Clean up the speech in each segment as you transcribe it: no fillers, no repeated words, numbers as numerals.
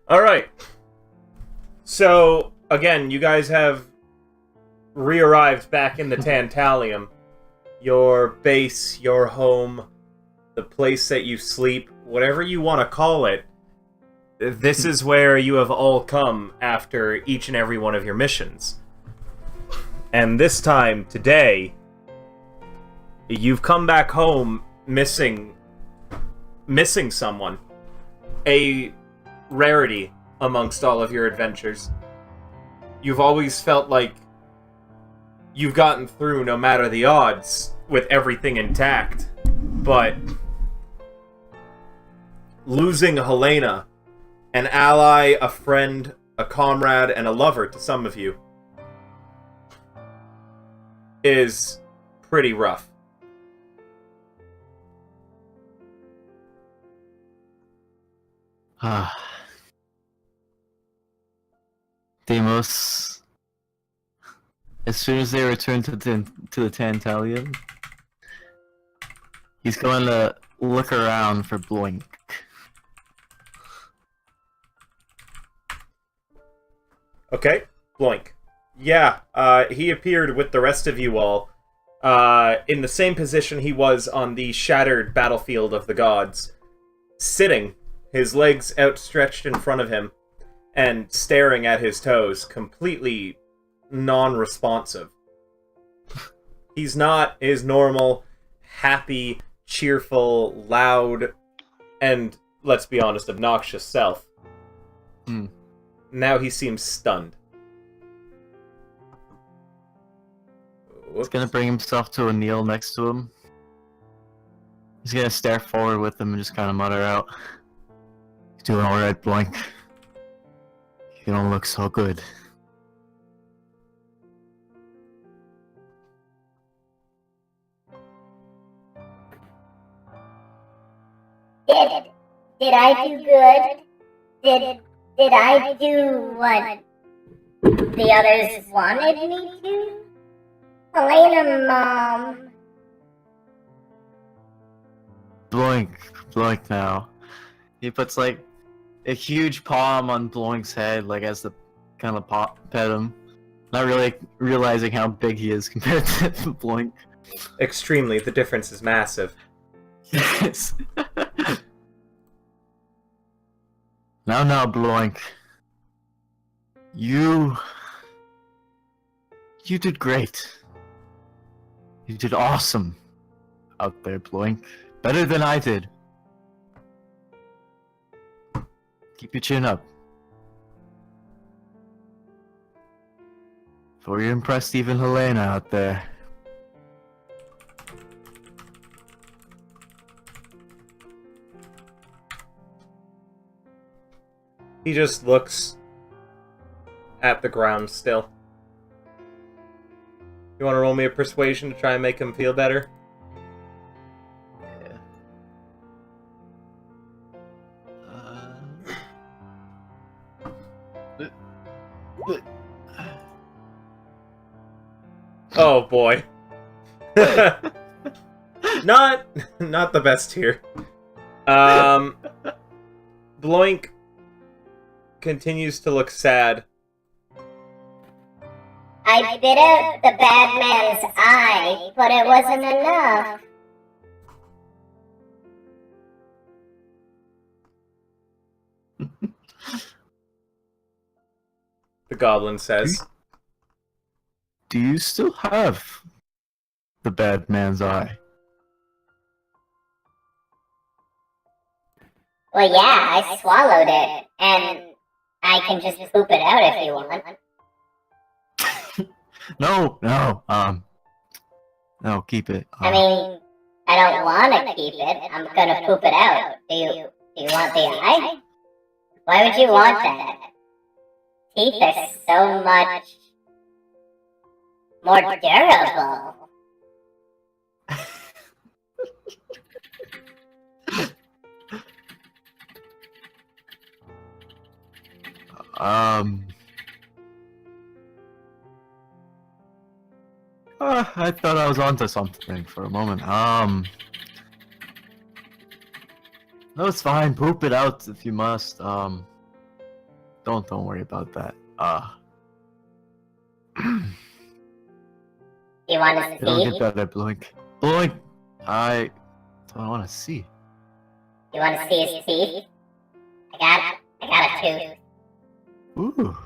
Alright. So, again, you guys have re-arrived back in the Tantalium. Your base, your home, the place that you sleep, whatever you want to call it. This is where you have all come after each and every one of your missions. And this time, today, you've come back home missing someone. A rarity amongst all of your adventures. You've always felt like you've gotten through no matter the odds with everything intact, but losing Helena, an ally, a friend, a comrade, and a lover to some of you, is pretty rough. Deimos, as soon as they return to the Tantalium, he's going to look around for Bloink. Okay, Bloink. Yeah, he appeared with the rest of you all, in the same position he was on the shattered battlefield of the gods, sitting, his legs outstretched in front of him, and staring at his toes, completely non-responsive. He's not his normal, happy, cheerful, loud, and, let's be honest, obnoxious self. Now he seems stunned. He's gonna bring himself to a kneel next to him. He's gonna stare forward with him and just kind of mutter out, "You doing alright, Blink? You don't look so good." Did I do good? Did I do what the others wanted me to? Helena, Mom. Blink now. He puts like a huge palm on Blink's head, like as the kind of pet him. Not really realizing how big he is compared to Blink. Extremely. The difference is massive. Yes. Now, Blink. You did great. You did awesome out there, Blink. Better than I did. Keep your chin up. For you impressed even Helena out there. He just looks at the ground still. You want to roll me a persuasion to try and make him feel better? Oh boy. Not the best here. Bloink continues to look sad. I bit out the bad man's eye, but it wasn't enough. The goblin says. Do you still have the bad man's eye? Well, yeah, I swallowed it, and I can just poop it out if you want. No, keep it. I mean, I don't want to keep it. I'm gonna poop it out. Do you want the eye? Why would you want that? Teeth are so much More durable. I thought I was onto something for a moment. No, it's fine. Poop it out if you must. Don't worry about that. You want to It'll see? get better, Blink. Blink! I don't want to see. You want to see his teeth? I got a tooth. Ooh.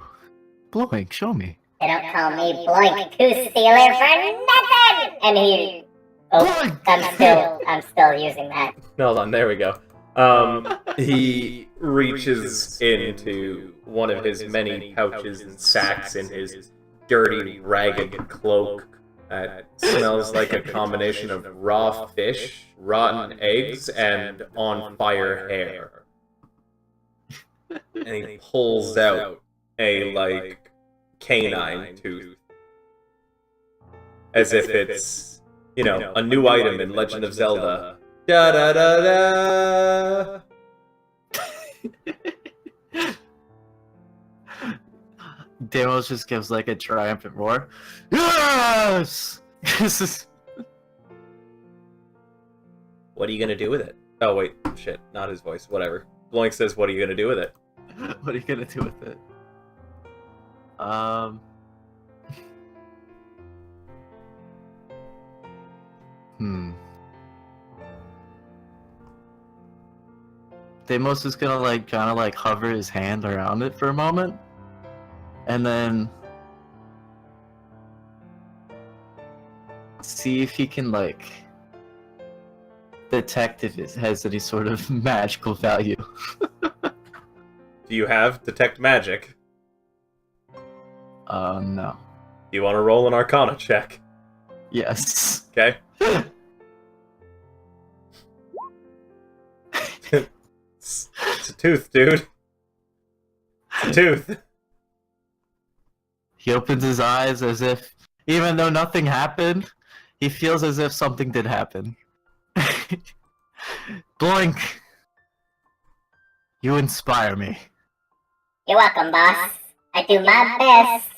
Blink, show me. They don't call me Blank Tooth Stealer for nothing! And he... Oh, I'm still using that. Hold on, there we go. He reaches into one of his many pouches and sacks in his dirty, ragged cloak that smells like a combination of raw fish, rotten eggs, and on-fire hair. And he pulls out a, like, canine tooth. As if it's, you know, a new item in Legend of Zelda. Da da da da! Deimos just gives like a triumphant roar. Yes! This is... What are you gonna do with it? Oh wait, shit, not his voice, whatever. Blank says, what are you gonna do with it? What are you gonna do with it? Deimos is gonna like kind of like hover his hand around it for a moment, and then see if he can like detect if it has any sort of magical value. Do you have Detect Magic? No. Do you want to roll an Arcana check? Yes. Okay. It's a tooth, dude. It's a tooth. He opens his eyes as if, even though nothing happened, he feels as if something did happen. Blink! You inspire me. You're welcome, boss. I do my best.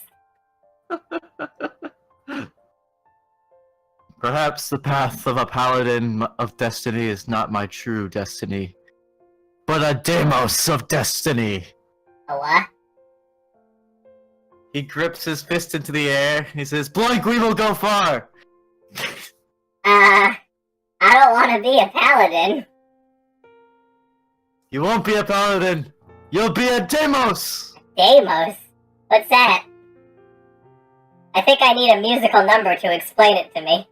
Perhaps the path of a paladin of destiny is not my true destiny, but a Deimos of destiny. A what? He grips his fist into the air. He says, Blink, we will go far! I don't want to be a paladin. You won't be a paladin! You'll be a Deimos! Deimos? What's that? I think I need a musical number to explain it to me.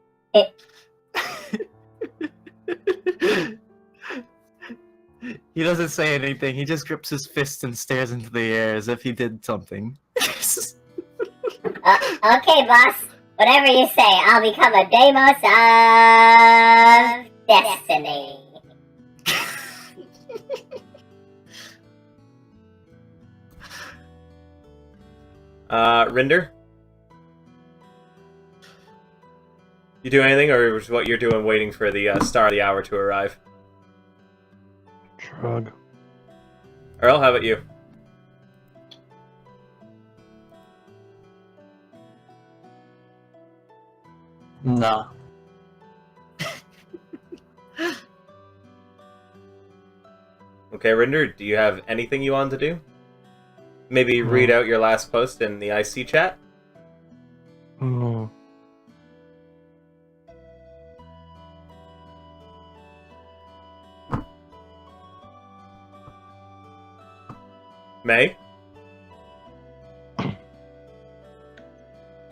He doesn't say anything. He just grips his fist and stares into the air as if he did something. Okay, boss. Whatever you say, I'll become a Deimos of Destiny. Rinder? You do anything, or is what you're doing waiting for the star of the hour to arrive? Shrug. Earl, how about you? No. Okay, Rinder, do you have anything you want to do? Maybe read out your last post in the IC chat? No. May? I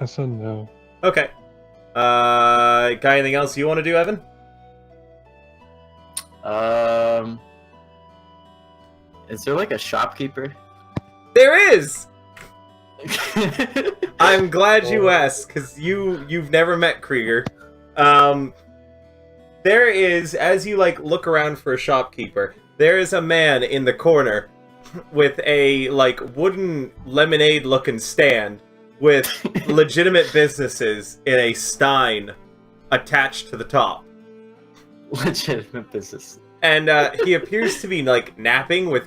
said no. Okay. Got anything else you want to do, Evan? Is there like a shopkeeper? There is! I'm glad you asked, because you've never met Krieger. There is, as you like look around for a shopkeeper, there is a man in the corner with a like wooden lemonade looking stand with legitimate businesses in a stein attached to the top. Legitimate business. And he appears to be like napping with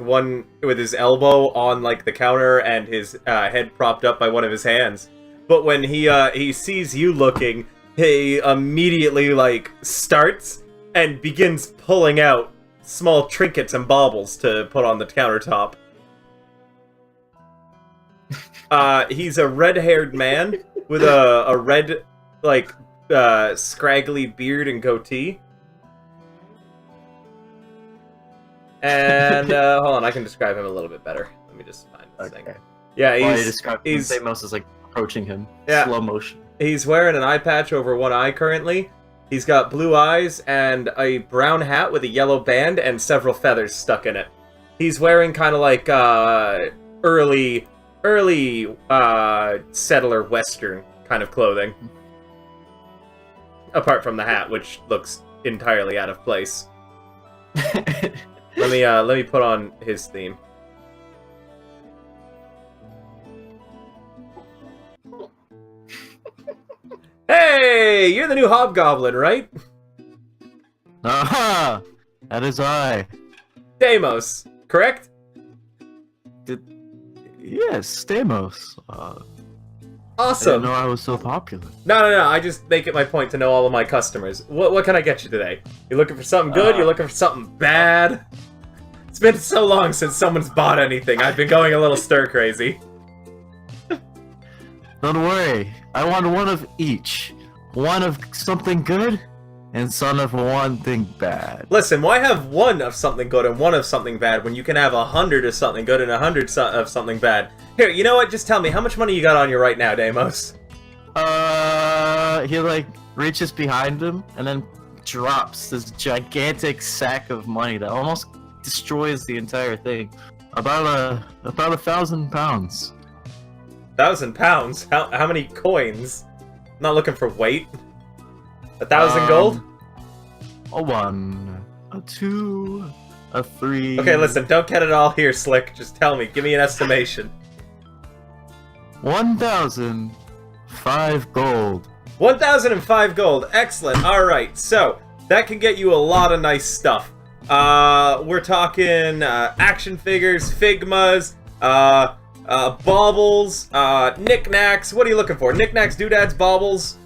his elbow on like the counter and his head propped up by one of his hands. But when he sees you looking, he immediately like starts and begins pulling out small trinkets and baubles to put on the countertop. He's a red-haired man with a red, like, scraggly beard and goatee. And, hold on, I can describe him a little bit better. Let me just find this thing. Yeah, he's Deimos is like approaching him. Yeah. Slow motion. He's wearing an eye patch over one eye currently. He's got blue eyes and a brown hat with a yellow band and several feathers stuck in it. He's wearing kind of like early settler western kind of clothing. Apart from the hat, which looks entirely out of place. Let me put on his theme. Hey, you're the new hobgoblin, right? Aha! That is I. Deimos, correct? Yes, Deimos. I Awesome. didn't know I was so popular. No. I just make it my point to know all of my customers. What can I get you today? You looking for something good? You looking for something bad? It's been so long since someone's bought anything. I've been going a little stir crazy. Don't worry. I want one of each. One of something good, and some of one thing bad. Listen, why have one of something good and one of something bad when you can have 100 of something good and 100 of something bad? Here, you know what? Just tell me, how much money you got on you right now, Deimos? He like reaches behind him and then drops this gigantic sack of money that almost destroys the entire thing. About 1,000 pounds. 1,000 pounds? How many coins? I'm not looking for weight. 1,000 gold? A 1, a 2, a 3. Okay, listen, don't get it all here, Slick. Just tell me. Give me an estimation. 1,005 gold. 1,005 gold. Excellent. Alright, so that can get you a lot of nice stuff. We're talking action figures, Figmas, baubles, knickknacks. What are you looking for? Knickknacks, doodads, baubles?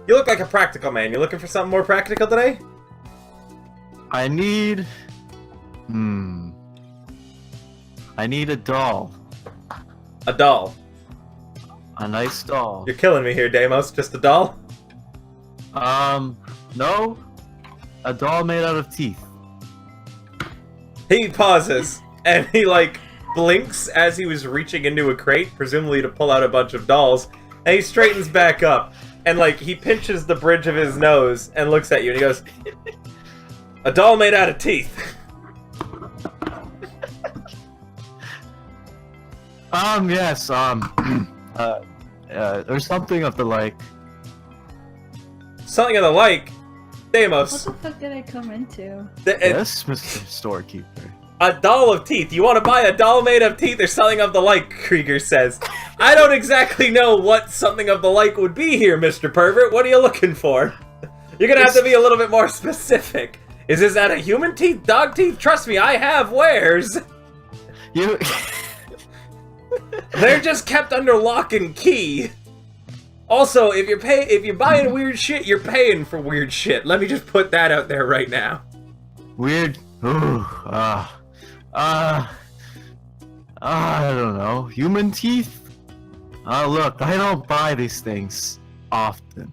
You look like a practical man. You looking for something more practical today? I need... I need a doll. A doll. A nice doll. You're killing me here, Deimos. Just a doll? No. A doll made out of teeth. He pauses, and he, like, blinks as he was reaching into a crate, presumably to pull out a bunch of dolls, and he straightens back up, and, like, he pinches the bridge of his nose and looks at you, and he goes, "A doll made out of teeth." Yes, there's something of the like. Something of the like. Deimos. What the fuck did I come into? Yes, Mr. Storekeeper. A doll of teeth. You want to buy a doll made of teeth or something of the like, Krieger says. I don't exactly know what something of the like would be here, Mr. Pervert. What are you looking for? You're gonna have to be a little bit more specific. Is this out of human teeth, dog teeth? Trust me, I have wares. You... They're just kept under lock and key. Also, if you're buying weird shit, you're paying for weird shit. Let me just put that out there right now. Weird... I don't know. Human teeth? Look, I don't buy these things often.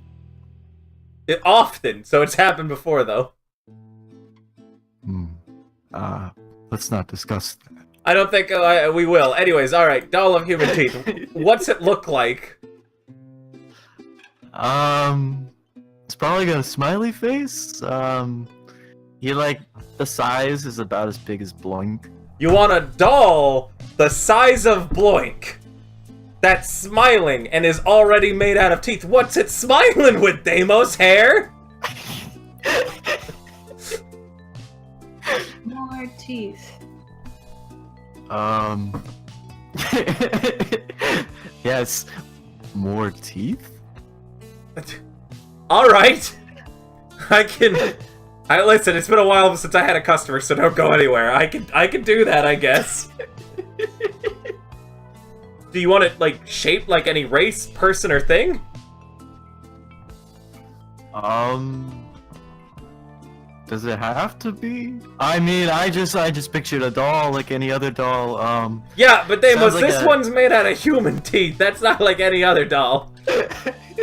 Often, so it's happened before, though. Let's not discuss that. I don't think we will. Anyways, alright, doll of human teeth. What's it look like? It's probably got a smiley face. He like, the size is about as big as Bloink. You want a doll the size of Bloink that's smiling and is already made out of teeth. What's it smiling with, Deimos? Hair? More teeth. Yes. More teeth? Alright! Listen, it's been a while since I had a customer, so don't go anywhere. I can do that, I guess. Do you want it, like, shaped like any race, person, or thing? Does it have to be? I mean, I just pictured a doll like any other doll. Yeah, but Deimos, like this one's made out of human teeth. That's not like any other doll.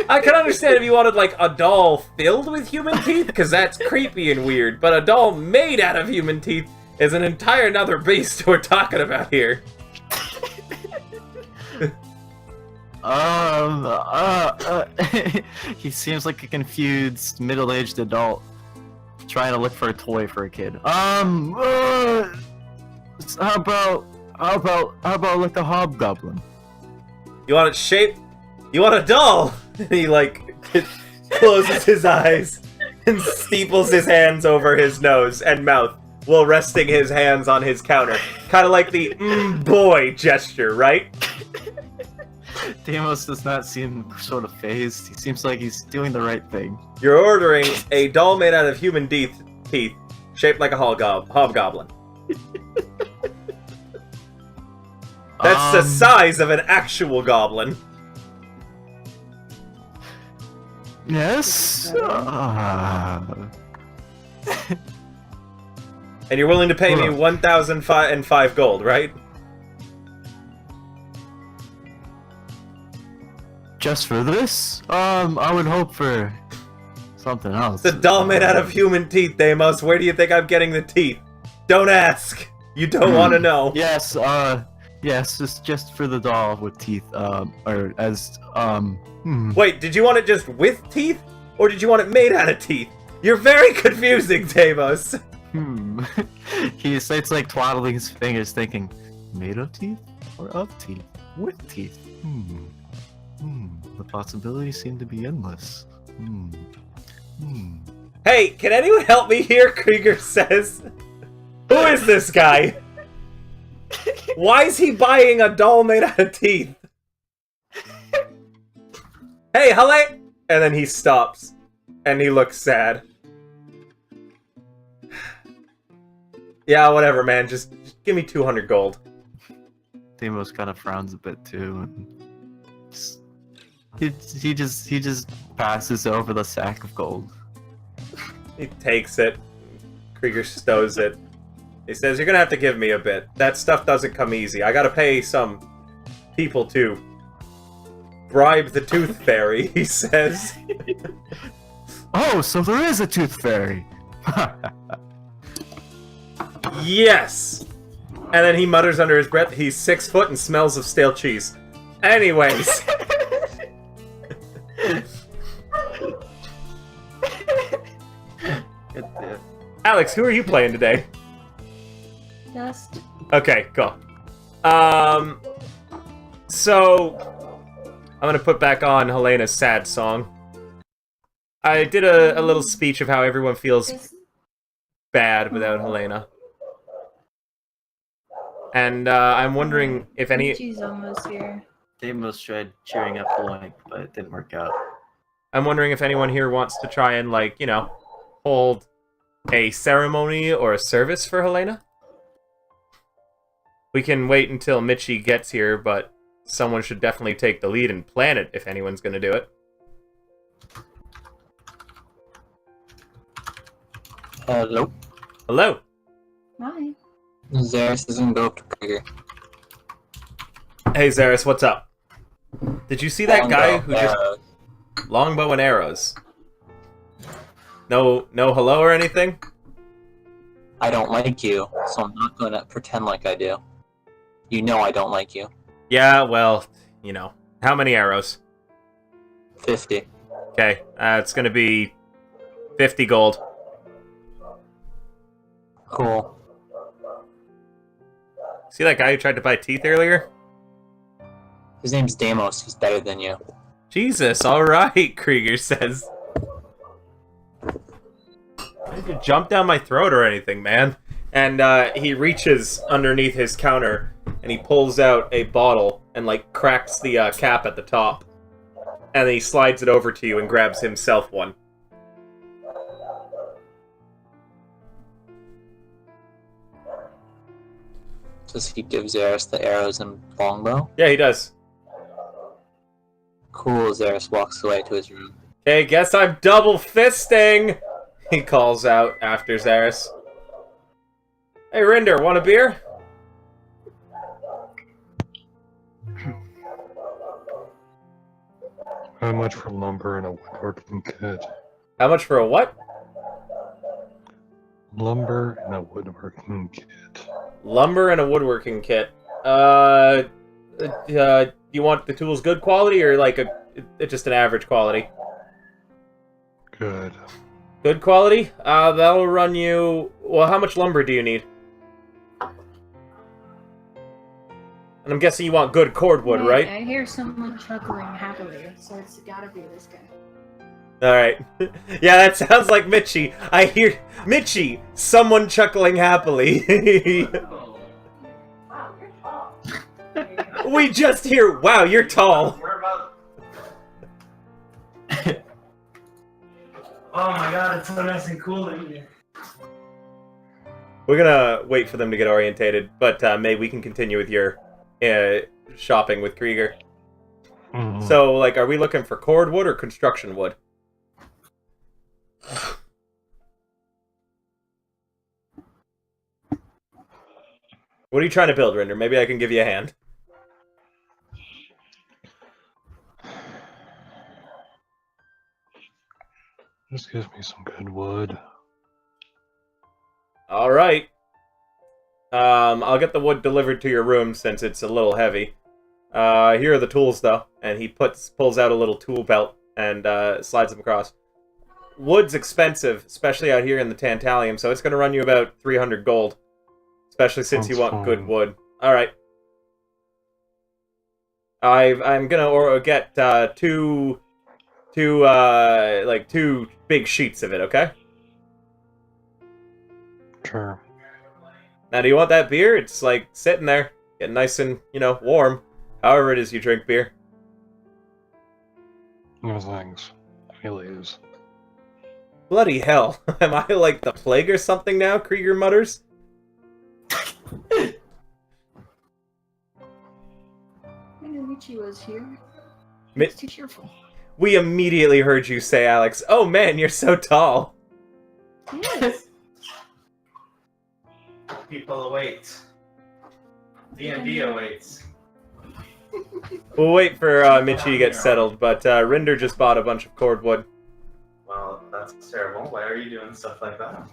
I can understand if you wanted, like, a doll filled with human teeth, because that's creepy and weird, but a doll made out of human teeth is an entire another beast we're talking about here. He seems like a confused middle-aged adult trying to look for a toy for a kid. How about like a hobgoblin? You want it shaped? You want a doll? And he, like, closes his eyes and steeples his hands over his nose and mouth while resting his hands on his counter. Kind of like the boy gesture, right? Deimos does not seem sort of phased. He seems like he's doing the right thing. You're ordering a doll made out of human teeth, shaped like a hobgoblin. That's the size of an actual goblin. Yes. And you're willing to pay me 1,005 gold, right? Just for this? I would hope for something else. It's a doll made out of human teeth, Deimos. Where do you think I'm getting the teeth? Don't ask. You don't want to know. Yes, yes, just for the doll with teeth, or as, Wait, did you want it just with teeth? Or did you want it made out of teeth? You're very confusing, Deimos. He starts, like, twaddling his fingers, thinking, made of teeth? Or of teeth? With teeth? The possibilities seem to be endless. Hey, can anyone help me here? Krieger says. Who is this guy? Why is he buying a doll made out of teeth? Hey, Helena! And then he stops. And he looks sad. Yeah, whatever, man. Just give me 200 gold. Deimos kind of frowns a bit, too. And he just passes over the sack of gold. He takes it. Krieger stows it. He says, you're gonna have to give me a bit. That stuff doesn't come easy. I gotta pay some people to bribe the tooth fairy, he says. Oh, so there is a tooth fairy! Yes! And then he mutters under his breath, he's 6 foot and smells of stale cheese. Anyways. Alex, who are you playing today? Dust. Okay, cool. So I'm gonna put back on Helena's sad song. I did a little speech of how everyone feels bad without Helena. And I'm wondering if any... She's almost here. Deimos tried cheering up Blank, but it didn't work out. I'm wondering if anyone here wants to try and, like, you know, hold a ceremony or a service for Helena. We can wait until Mitchie gets here, but someone should definitely take the lead and plan it if anyone's going to do it. Hello. Hello. Hi. Zaris is gonna go up to Krieger. Hey, Zaris, what's up? Did you see that guy who just... Arrows. Longbow and arrows. No hello or anything? I don't like you, so I'm not gonna pretend like I do. You know I don't like you. Yeah, well, you know. How many arrows? 50. Okay, it's gonna be 50 gold. Cool. See that guy who tried to buy teeth earlier? His name's Deimos. He's better than you. Jesus, alright, Krieger says. Why did you jump down my throat or anything, man? And he reaches underneath his counter and he pulls out a bottle and, like, cracks the cap at the top. And then he slides it over to you and grabs himself one. Does he give Zaris the arrows and longbow? Yeah, he does. Cool, Zaris walks away to his room. Okay, guess I'm double fisting! He calls out after Zaris. Hey, Rinder, want a beer? How much for lumber and a woodworking kit? How much for a what? Lumber and a woodworking kit. Lumber and a woodworking kit. You want the tools good quality or like just an average quality? Good. Good quality? That'll run you... Well, how much lumber do you need? And I'm guessing you want good cordwood, Hey, right? I hear someone chuckling happily, so it's gotta be this guy. Alright. Yeah, that sounds like Mitchie. I hear... Mitchie! Someone chuckling happily. We just hear, wow, you're tall. Oh my god, it's so nice and cool in here. We're gonna wait for them to get orientated, but maybe we can continue with your shopping with Krieger. Mhm. So, like, are we looking for cordwood or construction wood? What are you trying to build, Rinder? Maybe I can give you a hand. Just gives me some good wood. Alright. I'll get the wood delivered to your room since it's a little heavy. Here are the tools, though. And he pulls out a little tool belt and slides them across. Wood's expensive, especially out here in the Tantalium, so it's going to run you about 300 gold. Especially since you Sounds want fine. good wood. Alright. I'm gonna get two big sheets of it, okay? Sure. Now, do you want that beer? It's, like, sitting there, getting nice and, warm. However it is you drink beer. No thanks. Anyways. Bloody hell. Am I, like, the plague or something now? Krieger mutters. I knew Michi was here. Mi- He's too cheerful. We immediately heard you say, Alex, oh man, you're so tall. Yes. People await. D&D awaits. We'll wait for Mitchie to get settled, but Rinder just bought a bunch of cordwood. Well, that's terrible. Why are you doing stuff like that?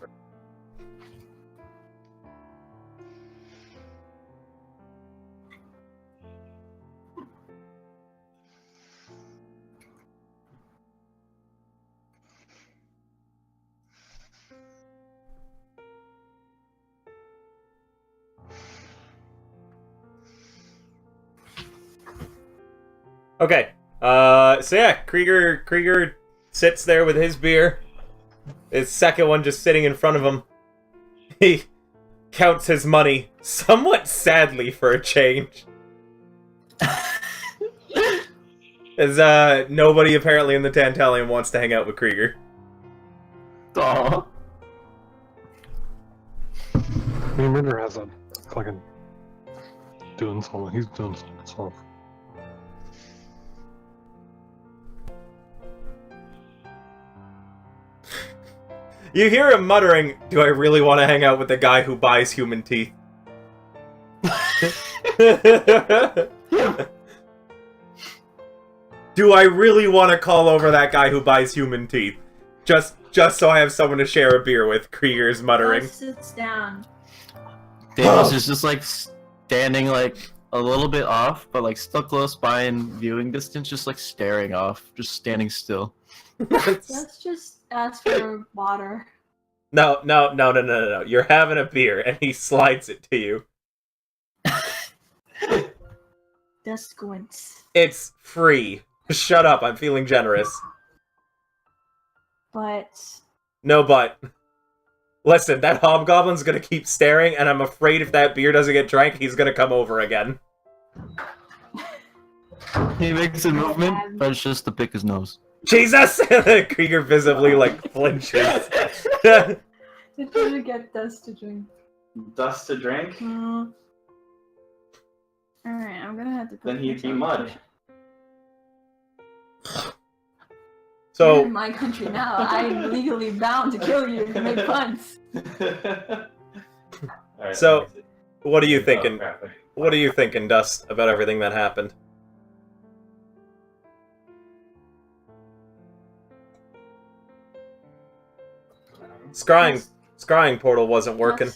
Okay, so yeah, Krieger sits there with his beer. His second one just sitting in front of him. He counts his money, somewhat sadly for a change. As nobody apparently in the Tantalium wants to hang out with Krieger. Aw. I mean, Rinder has a fucking doing something. He's doing something himself. You hear him muttering, do I really want to hang out with the guy who buys human teeth? Do I really want to call over that guy who buys human teeth? Just so I have someone to share a beer with, Krieger's muttering. Alex sits down. Davis is just like standing like a little bit off, but like still close by in viewing distance, just like staring off, just standing still. Let's just ask for water. No. You're having a beer, and he slides it to you. The squints. It's free. Shut up, I'm feeling generous. But No, but... Listen, that hobgoblin's gonna keep staring, and I'm afraid if that beer doesn't get drank, he's gonna come over again. He makes a movement, but it's just to pick his nose. Jesus! Krieger visibly, like, flinches. They're trying to get Dust to drink. Dust to drink? Alright, I'm gonna have to put Then he'd this be on mud. the push- You're So, in my country now. I'm legally bound to kill you if you make puns. Alright, So- that makes it- what are you Oh, thinking? crap. What are you thinking, Dust, about everything that happened? Scrying portal wasn't working.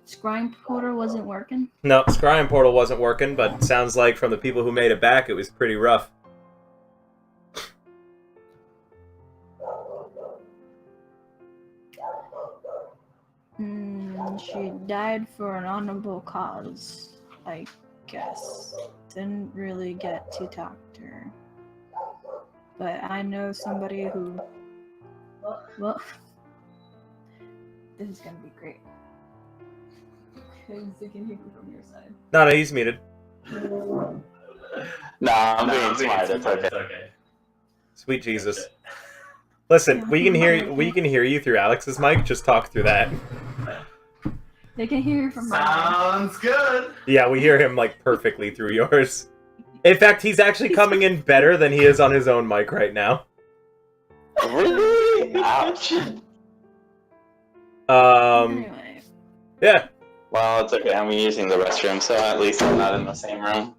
Scrying portal wasn't working. No, scrying portal wasn't working, but sounds like from the people who made it back, it was pretty rough. She died for an honorable cause, I guess. Didn't really get to talk to her. But I know somebody who... Well... This is gonna be great. Because they can hear me from your side. No, he's muted. Nah, I'm being smart. It's okay. Sweet Jesus. Listen, we can hear you through Alex's mic. Just talk through that. They can hear you from my Sounds good. Yeah, we hear him like perfectly through yours. In fact, he's actually coming in better than he is on his own mic right now. Really? Ouch. Anyway. Yeah. Well, it's okay. I'm using the restroom, so at least I'm not in the same room.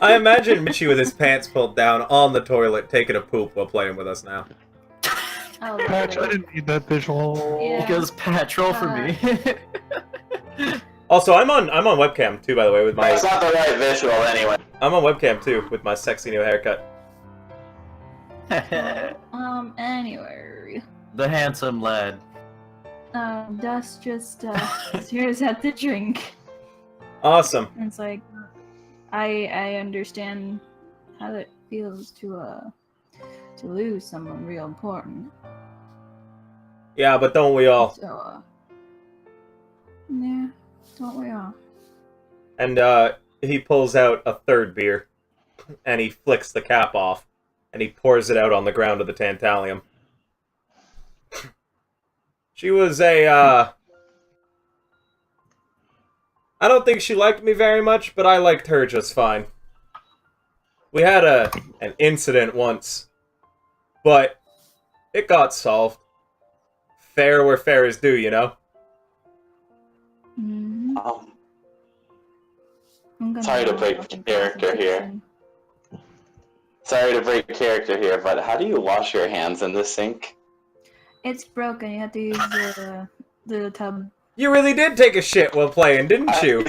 I imagine Mitchie with his pants pulled down on the toilet, taking a poop while playing with us now. Oh, Patch, I didn't need that visual. Yeah. Because Pat, roll for me. Also, I'm on webcam too, by the way, with my That's not the right visual anyway. I'm on webcam too with my sexy new haircut. Anyway. The handsome lad. Dust just, stares at the drink. Awesome. And it's like, I understand how it feels to lose someone real important. Yeah, but don't we all? So, yeah, don't we all? And he pulls out a third beer, and he flicks the cap off, and he pours it out on the ground of the Tantalium. She was I don't think she liked me very much, but I liked her just fine. We had an incident once, but it got solved. Fair where fair is due, you know? Mm-hmm. Sorry to break character here. Sorry to break character here, but how do you wash your hands in the sink? It's broken. You have to use the tub. You really did take a shit while playing, didn't you?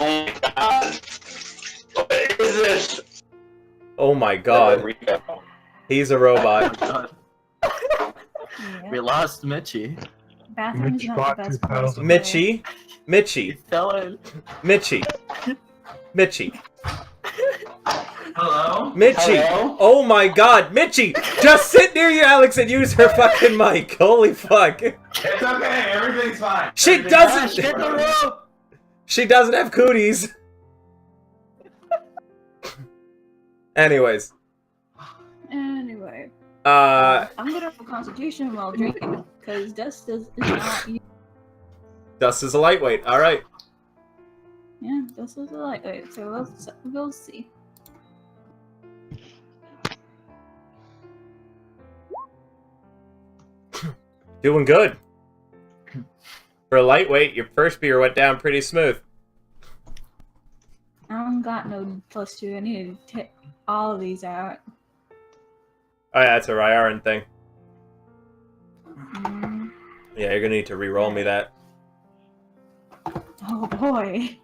Oh my god. What is this? Oh my god. He's a robot. Yeah. We lost Mitchie. Bathroom is Mitch not bought the best place to 2000. play. Mitchie. He fell in. Mitchie. Hello? Mitchie. Hello? Oh my god, Mitchie! Just sit near you, Alex, and use her fucking mic. Holy fuck. It's okay, everything's fine. She Everything's doesn't- fine. Get the rope! She doesn't have cooties. Anyways. Anyway, I'm gonna have a constitution while drinking because Dust is not. Dust is a lightweight. Alright. Yeah, Dust is a lightweight, so we'll see. Doing good. For a lightweight, your first beer went down pretty smooth. I don't got no +2. I need to take all of these out. Oh yeah, that's a Ryaran thing. Mm. Yeah, you're gonna need to re-roll me that. Oh boy.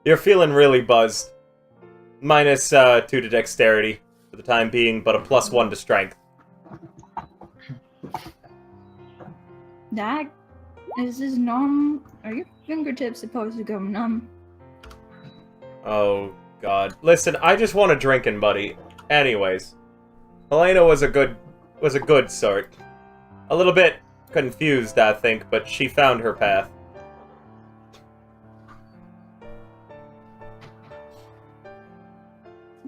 You're feeling really buzzed. Minus 2 to dexterity for the time being, but a +1 to strength. That is this normal? Are your fingertips supposed to go numb? Oh god. Listen, I just want a drinking buddy. Anyways, Helena was a good sort. A little bit confused, I think, but she found her path.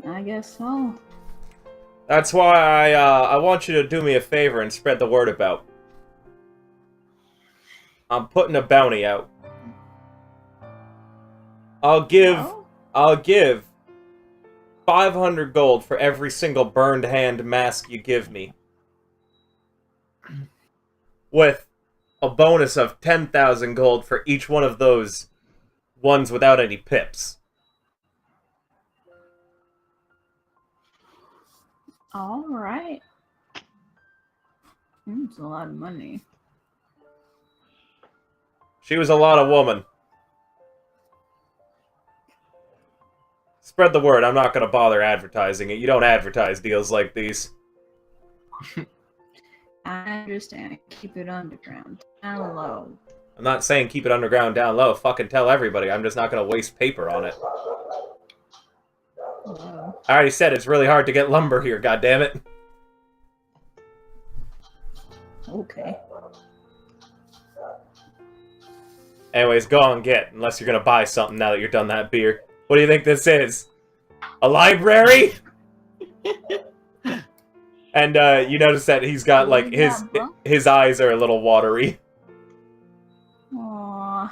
I guess so. That's why I want you to do me a favor and spread the word about. I'm putting a bounty out. I'll give 500 gold for every single burned hand mask you give me. With a bonus of 10,000 gold for each one of those ones without any pips. Alright. That's a lot of money. She was a lot of woman. Spread the word. I'm not going to bother advertising it. You don't advertise deals like these. I understand. Keep it underground. Down low. I'm not saying keep it underground down low. Fucking tell everybody. I'm just not going to waste paper on it. Low. I already said it's really hard to get lumber here, goddammit. Okay. Anyways, go on get, unless you're going to buy something now that you're done that beer. What do you think this is? A library? And you notice that he's got, like, his eyes are a little watery. Aww.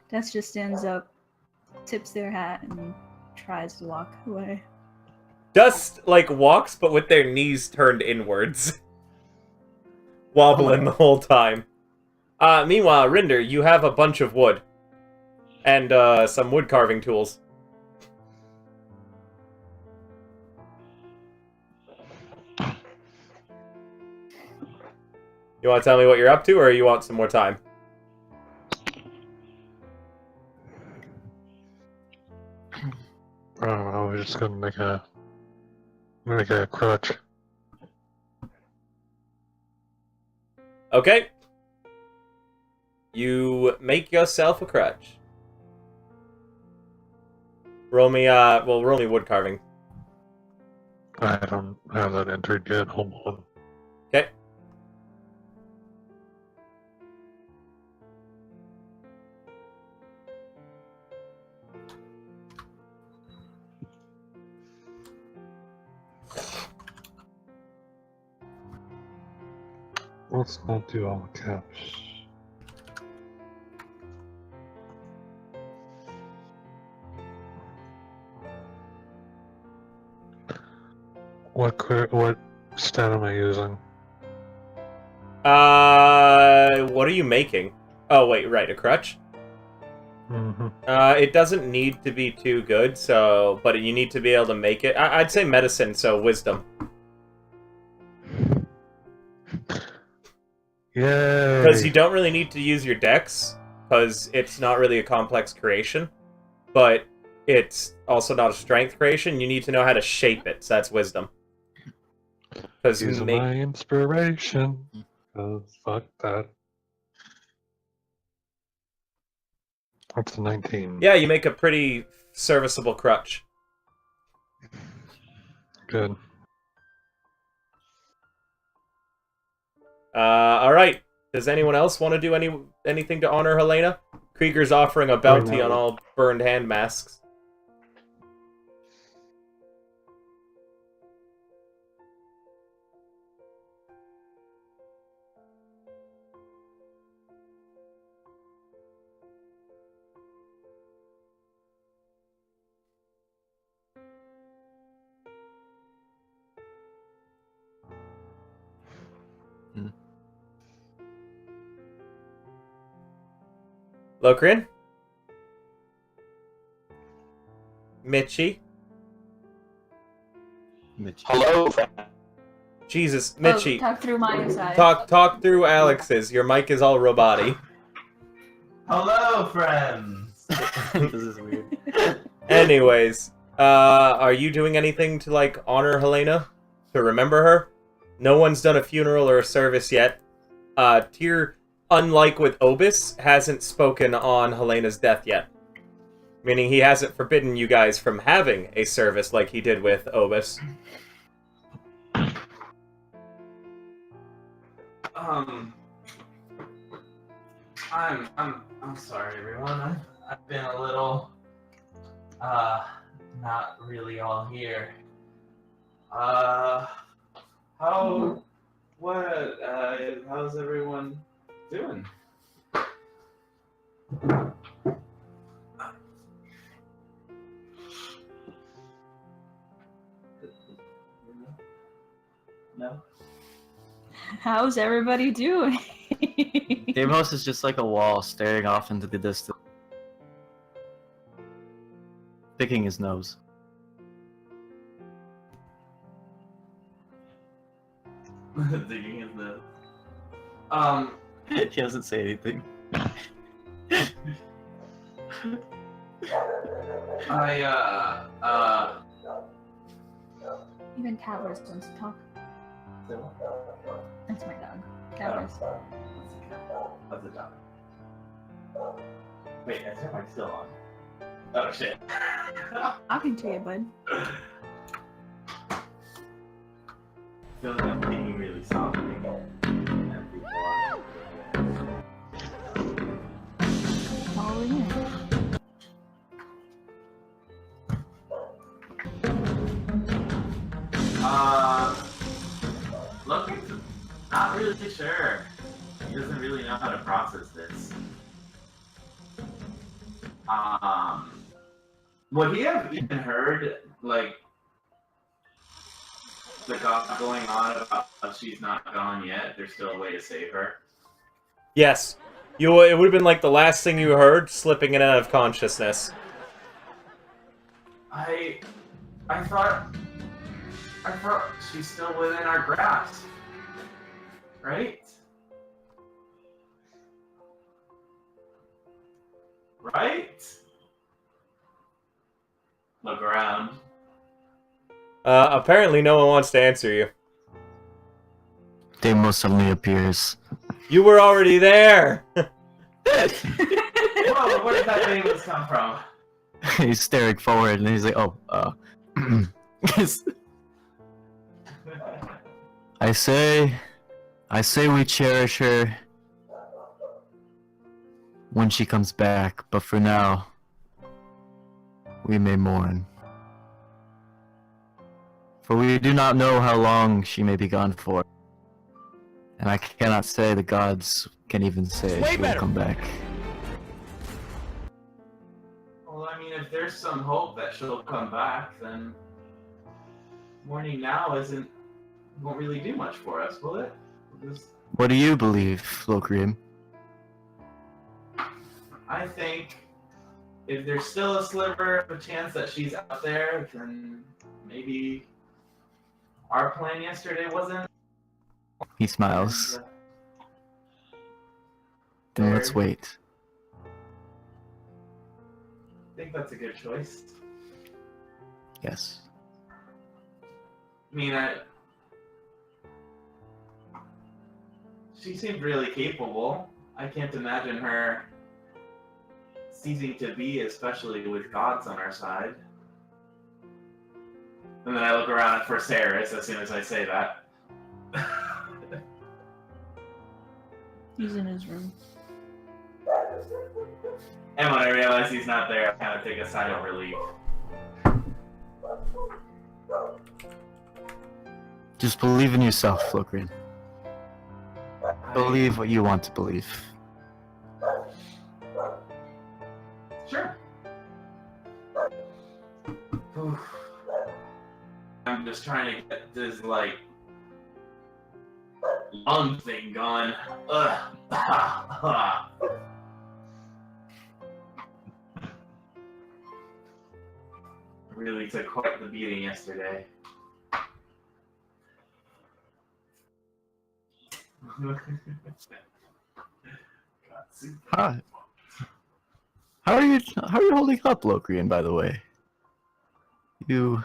Dust just stands up, tips their hat, and tries to walk away. Dust, like, walks, but with their knees turned inwards. Wobbling the whole time. Meanwhile, Rinder, you have a bunch of wood. And, some wood carving tools. You want to tell me what you're up to, or you want some more time? I was just gonna make a crutch. Okay. You make yourself a crutch. Roll me wood carving. I don't have that entered yet. Hold on. Okay. Let's not do all caps. What stat am I using? What are you making? Oh, wait, right, a crutch? Mm-hmm. It doesn't need to be too good, so, but you need to be able to make it. I'd say medicine, so wisdom. Yay! Because you don't really need to use your dex, because it's not really a complex creation, but it's also not a strength creation. You need to know how to shape it, so that's wisdom. Because using my inspiration. Fuck that. That's a 19. Yeah, you make a pretty serviceable crutch. Good. Alright. Does anyone else want to do anything to honor Helena? Krieger's offering a bounty on all burned hand masks. Lokrin? Mitchie? Hello, friend. Jesus, Mitchie. talk through my side. Talk through Alex's. Your mic is all roboty. Hello, friends! This is weird. Anyways, are you doing anything to, like, honor Helena? To remember her? No one's done a funeral or a service yet. Tyr, unlike with Obis, hasn't spoken on Helena's death yet. Meaning he hasn't forbidden you guys from having a service like he did with Obus. I'm sorry, everyone. I've been a little, not really all here. How's everyone doing? No? How's everybody doing? Deimos is just like a wall staring off into the distance, picking his nose. Digging his nose. He doesn't say anything. Even Cowers wants to talk. That's my dog. Cowers. What's the dog? Wait, is that mic still on? Oh shit. Talking to you, bud. I feel like I'm being really soft. Follow in. Logan's not really sure. He doesn't really know how to process this. Would he have even heard, like, the gossip going on about how she's not gone yet? There's still a way to save her. Yes. It would have been like the last thing you heard, slipping in and out of consciousness. I thought she's still within our grasp. Right? Right? Look around. Apparently no one wants to answer you. Deimos suddenly appears. You were already there! Whoa, where did that name come from? He's staring forward and he's like, oh, I say we cherish her when she comes back, but for now, we may mourn. For we do not know how long she may be gone for. And I cannot say the gods can even say she will come back. Well, I mean, if there's some hope that she'll come back, then mourning now won't really do much for us, will it? What do you believe, Lokrium? I think if there's still a sliver of a chance that she's out there, then maybe our plan yesterday wasn't. He smiles. Then let's wait. I think that's a good choice. Yes. I mean, she seemed really capable. I can't imagine her ceasing to be, especially with gods on our side. And then I look around for Saris as soon as I say that. He's in his room. And when I realize he's not there, I kind of take a sigh of relief. Just believe in yourself, Lokrium. Believe what you want to believe. Sure. I'm just trying to get this, like, lung thing going. Really took quite the beating yesterday. How are you holding up, Lokrium, by the way? You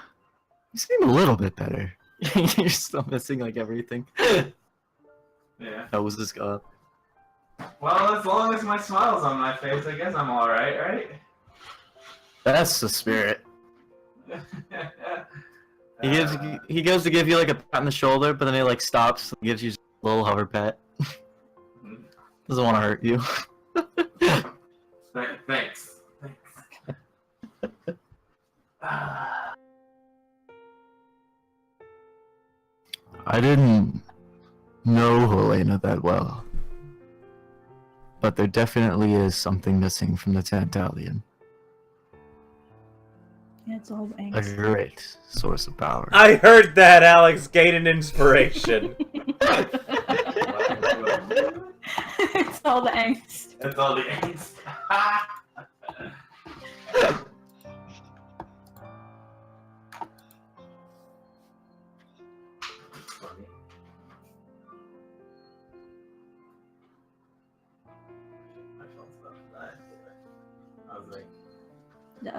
seem a little bit better. You're still missing like everything. Yeah. How was this gone? Well, as long as my smile's on my face, I guess I'm alright, right? That's the spirit. He goes to give you like a pat on the shoulder, but then he like stops and gives you a little hover pet. Doesn't want to hurt you. Thanks. I didn't know Helena that well, but there definitely is something missing from the Tantalium. Yeah, it's all A angst. great source of power. I heard that, Alex. Gain an inspiration. It's all the angst. That's all the angst. I was like, The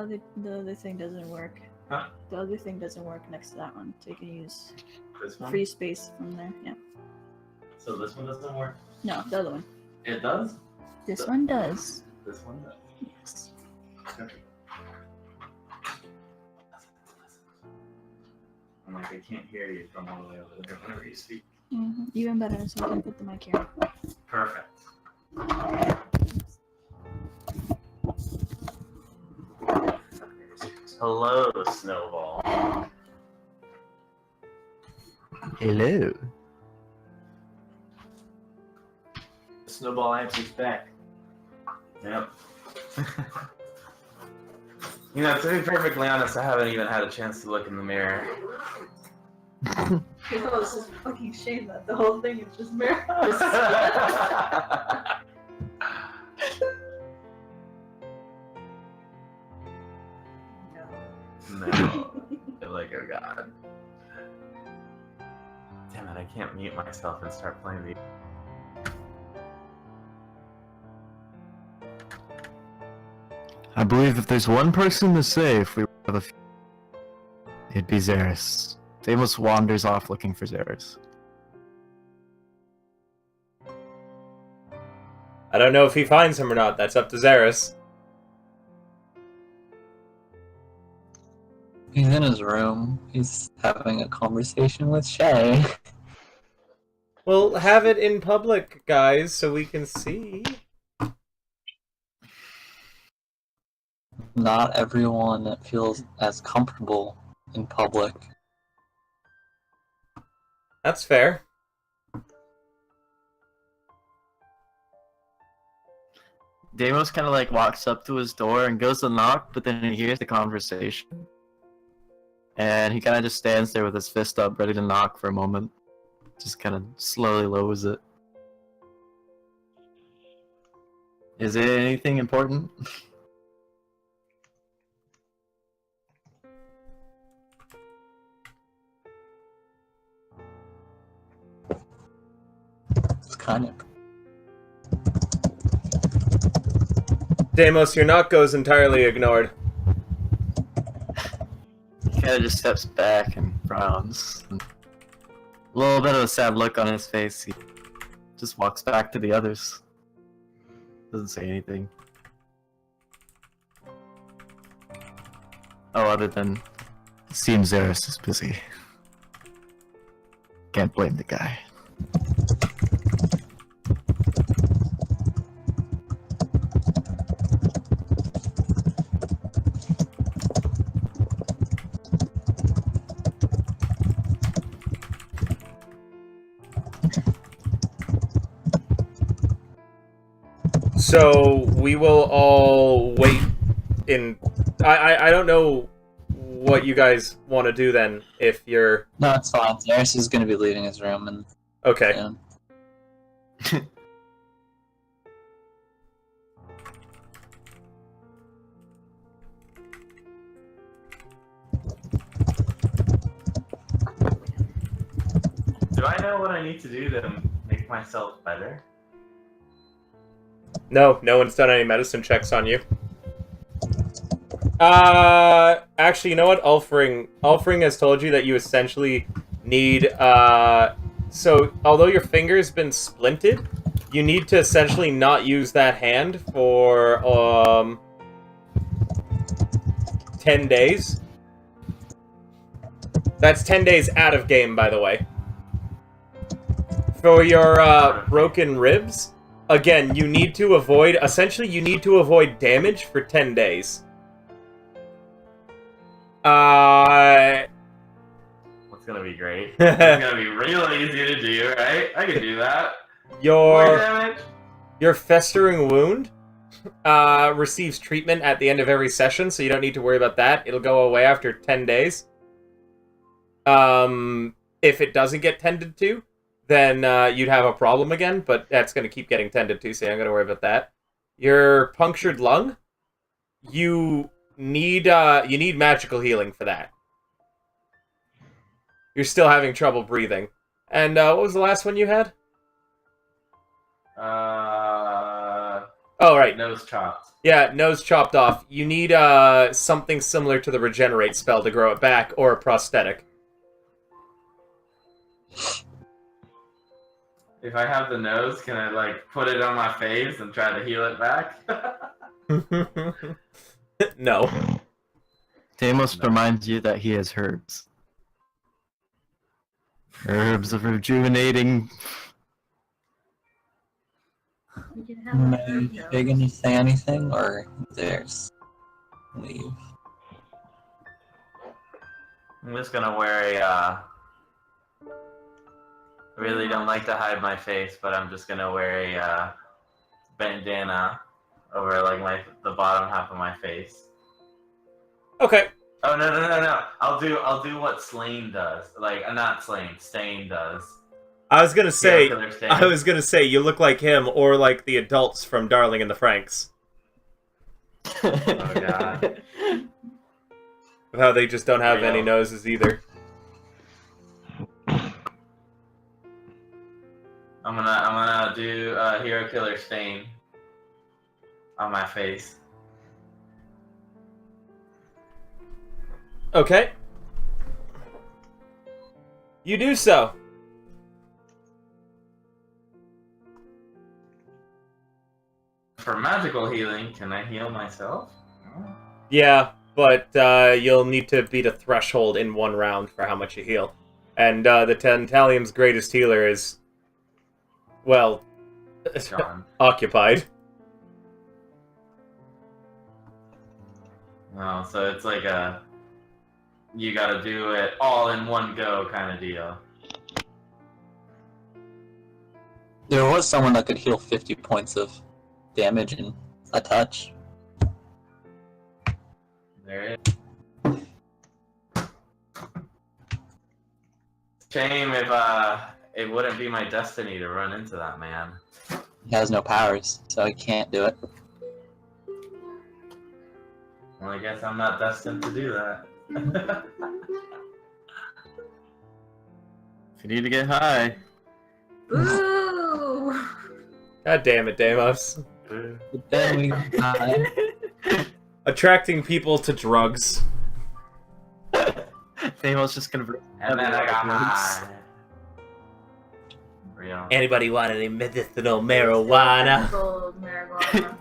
other thing doesn't work. Huh? The other thing doesn't work next to that one, so you can use this one? free space from there. Yeah. So this one doesn't work? No, the other one. It does? This one does. This one does. Yes. Okay. I'm like, I can't hear you from all the way over there whenever you speak. Even better, so I can put the mic here. Perfect. Hello, Snowball. Hello. Snowball answers back. Yep. You know, to be perfectly honest, I haven't even had a chance to look in the mirror. It's just fucking shame that the whole thing is just mirrors. No. Like, oh god. Damn it, I can't mute myself and start playing the. I believe if there's one person to save, we have a few. It'd be Xeris. Deimos wanders off looking for Xeris. I don't know if he finds him or not. That's up to Xeris. He's in his room. He's having a conversation with Shay. Well, have it in public, guys, so we can see. Not everyone feels as comfortable in public. That's fair. Deimos kind of like walks up to his door and goes to knock, but then he hears the conversation. And he kind of just stands there with his fist up, ready to knock for a moment. Just kind of slowly lowers it. Is it anything important? It's kind of. Deimos, your knock goes entirely ignored. He kind of just steps back and frowns. A little bit of a sad look on his face. He just walks back to the others. Doesn't say anything. Oh, other than it seems Xeris is busy. Can't blame the guy. So we will all wait in. I don't know what you guys want to do then. If you're No, it's fine. Xeris is going to be leaving his room and. okay. Yeah. Do I know what I need to do to make myself better? No one's done any medicine checks on you. Actually, you know what? Ulfring has told you that you essentially need, so, although your finger's been splinted, you need to essentially not use that hand for, 10 days. That's 10 days out of game, by the way. For your broken ribs, again, you need to avoid... Essentially, you need to avoid damage for 10 days. What's gonna be great? It's gonna be real easy to do, right? I can do that. Your damage. Your festering wound receives treatment at the end of every session, so you don't need to worry about that. It'll go away after 10 days. If it doesn't get tended to, then you'd have a problem again, but that's going to keep getting tended to, so you're not going to worry about that. Your punctured lung, you need magical healing for that. You're still having trouble breathing. And what was the last one you had? Oh, right. Nose chopped. Yeah, nose chopped off. You need something similar to the regenerate spell to grow it back, or a prosthetic. If I have the nose, can I like put it on my face and try to heal it back? No. Deimos reminds you that he has herbs. Herbs of rejuvenating. Are they gonna say anything, or there's leave? I'm just gonna wear a. I really don't like to hide my face, but I'm just gonna wear a bandana over like the bottom half of my face. Okay. Oh no! I'll do what Slain does. Like not Slain, Stain does. I was gonna say, you look like him, or like the adults from Darling in the Franxx. Oh god. Of how they just don't have any noses either. I'm gonna do Hero Killer Stain on my face. Okay. You do so. For magical healing, can I heal myself? Yeah, but you'll need to beat a threshold in one round for how much you heal. And the Tantalium's greatest healer is, well, occupied. Oh, so it's like a you gotta do it all in one go kind of deal. There was someone that could heal 50 points of damage in a touch. There it is. Shame if it wouldn't be my destiny to run into that man. He has no powers, so he can't do it. Well, I guess I'm not destined to do that. If you need to get high. Ooh! God damn it, Deimos. But then we Attracting people to drugs. Deimos just convert. And then I got high. Real. Anybody want any medicinal marijuana? Marijuana.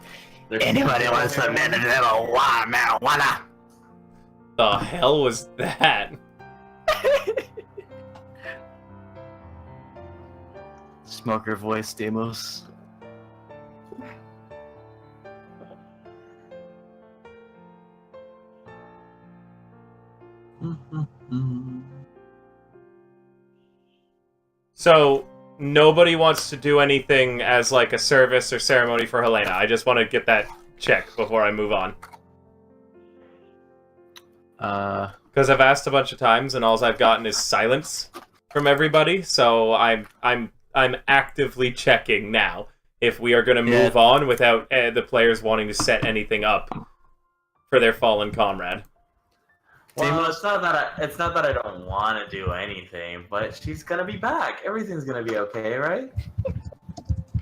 Anybody wants some medicinal marijuana? The hell was that? Smoker voice, Deimos. So, nobody wants to do anything as like a service or ceremony for Helena. I just want to get that checked before I move on. Because I've asked a bunch of times and all I've gotten is silence from everybody, so I'm actively checking now if we are going to move on without the players wanting to set anything up for their fallen comrade. Well, it's not that I don't want to do anything, but she's gonna be back. Everything's gonna be okay, right?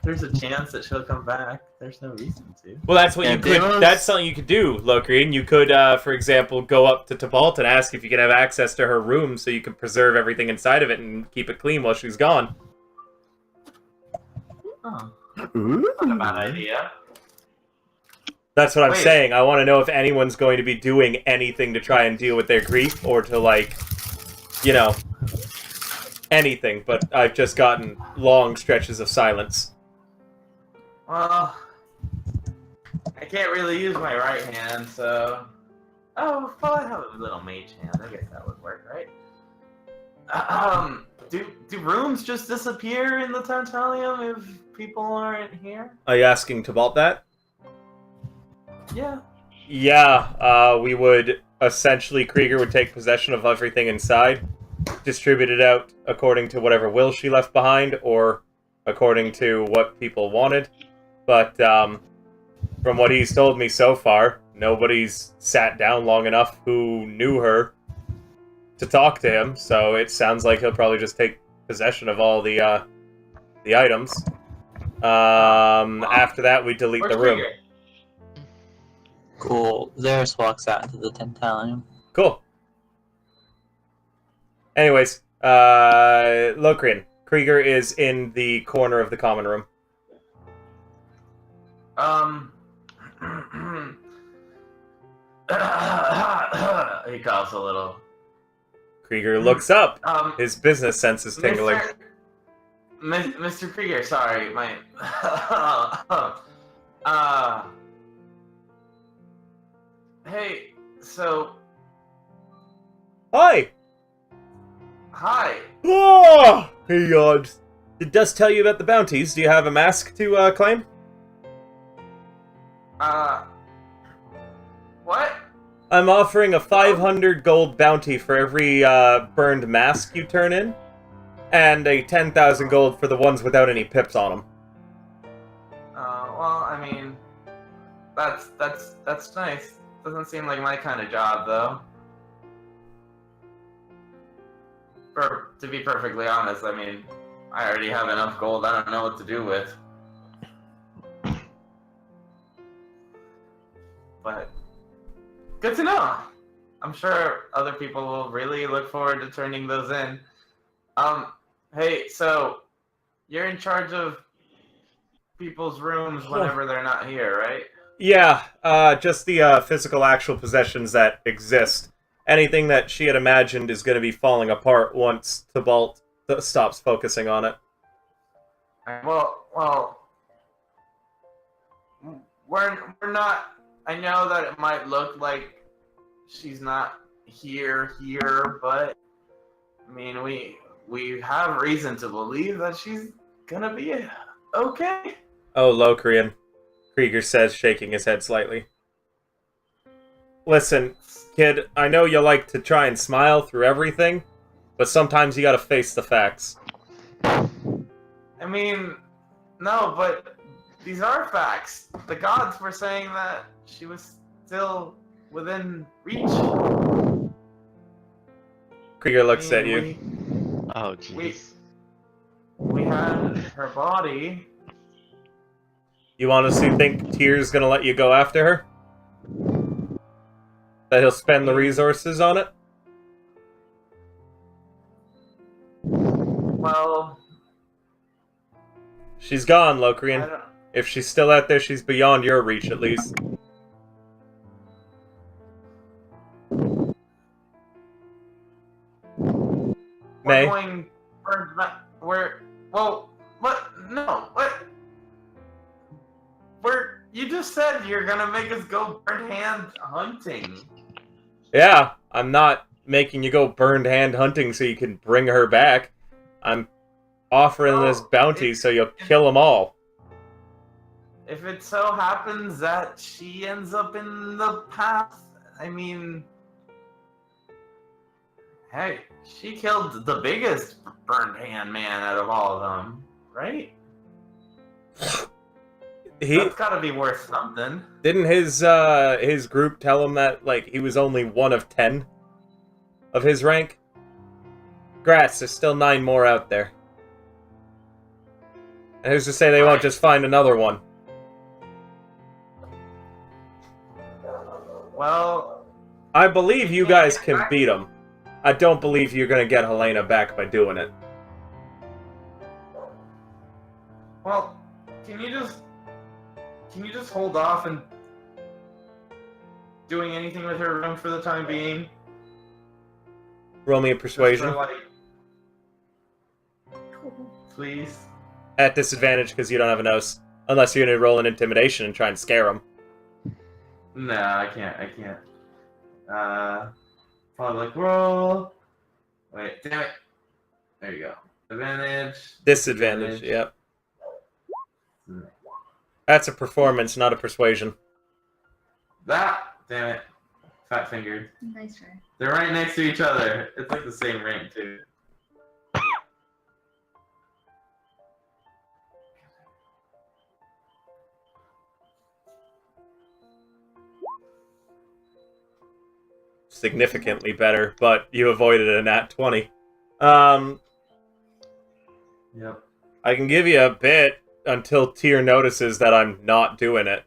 There's a chance that she'll come back. There's no reason to. Well, that's what you could. That's something you could do, Locrian. You could, for example, go up to Tybalt and ask if you can have access to her room so you can preserve everything inside of it and keep it clean while she's gone. Oh, not a bad idea. That's what I'm Wait. saying. I want to know if anyone's going to be doing anything to try and deal with their grief, or to, like, you know, anything. But I've just gotten long stretches of silence. Well, I can't really use my right hand, so... Oh, well, I have a little mage hand. I guess that would work, right? Do rooms just disappear in the Tantalium if people aren't here? Are you asking Tybalt that? Yeah. Yeah, we would... Essentially, Krieger would take possession of everything inside, distribute it out according to whatever will she left behind, or according to what people wanted. But, from what he's told me so far, nobody's sat down long enough who knew her to talk to him, so it sounds like he'll probably just take possession of all the items. After that, we delete Where's the room. Krieger? Cool. Zeus walks out into the Tantalium. Cool. Anyways, Locrian. Krieger is in the corner of the common room. He coughs a little. Krieger looks up. His business sense is tingling. Mr. Krieger, sorry, my... Hey, so... Hi! Hi. Oh! He yawns. Did Dust tell you about the bounties? Do you have a mask to claim? What? I'm offering a 500 gold bounty for every burned mask you turn in, and a 10,000 gold for the ones without any pips on them. Well, I mean, that's nice. Doesn't seem like my kind of job, though. To be perfectly honest, I mean, I already have enough gold. I don't know what to do with. But good to know. I'm sure other people will really look forward to turning those in. Hey, so you're in charge of people's rooms whenever they're not here, right? Yeah, just the physical actual possessions that exist. Anything that she had imagined is going to be falling apart once Tybalt stops focusing on it. Well, we're not... I know that it might look like she's not here, but I mean, we have reason to believe that she's gonna be okay. Oh, Locrian, Krieger says, shaking his head slightly. Listen, kid, I know you like to try and smile through everything, but sometimes you gotta face the facts. I mean, no, but these are facts. The gods were saying that she was still within reach. Krieger looks at you. Oh, jeez. We had her body. You honestly think Tyr's gonna let you go after her? That he'll spend the resources on it? Well... She's gone, Locrian. If she's still out there, she's beyond your reach, at least. May? Well, what? No, what? You just said you're gonna make us go bird hand hunting. Yeah, I'm not making you go burned hand hunting so you can bring her back. I'm offering this bounty so you'll kill them all. If it so happens that she ends up in the path, I mean... Hey, she killed the biggest burned hand man out of all of them, right? That's gotta be worth something. Didn't his group tell him that, like, he was only one of 10 of his rank? Grats, there's still 9 more out there. And who's to say they won't just find another one? Well... I believe you guys can beat them. I don't believe you're gonna get Helena back by doing it. Well, can you just hold off doing anything with her room for the time being? Roll me a Just persuasion. for, like... Please? At disadvantage because you don't have a nose. Unless you're going to roll an intimidation and try and scare him. No, I can't. Probably like roll. Wait, damn it. There you go. Advantage. Disadvantage, yep. That's a performance, not a persuasion. Damn it. Fat fingered. Nice try. They're right next to each other. It's like the same rank, too. Significantly better, but you avoided a nat 20. Yep. I can give you a bit until Tyr notices that I'm not doing it.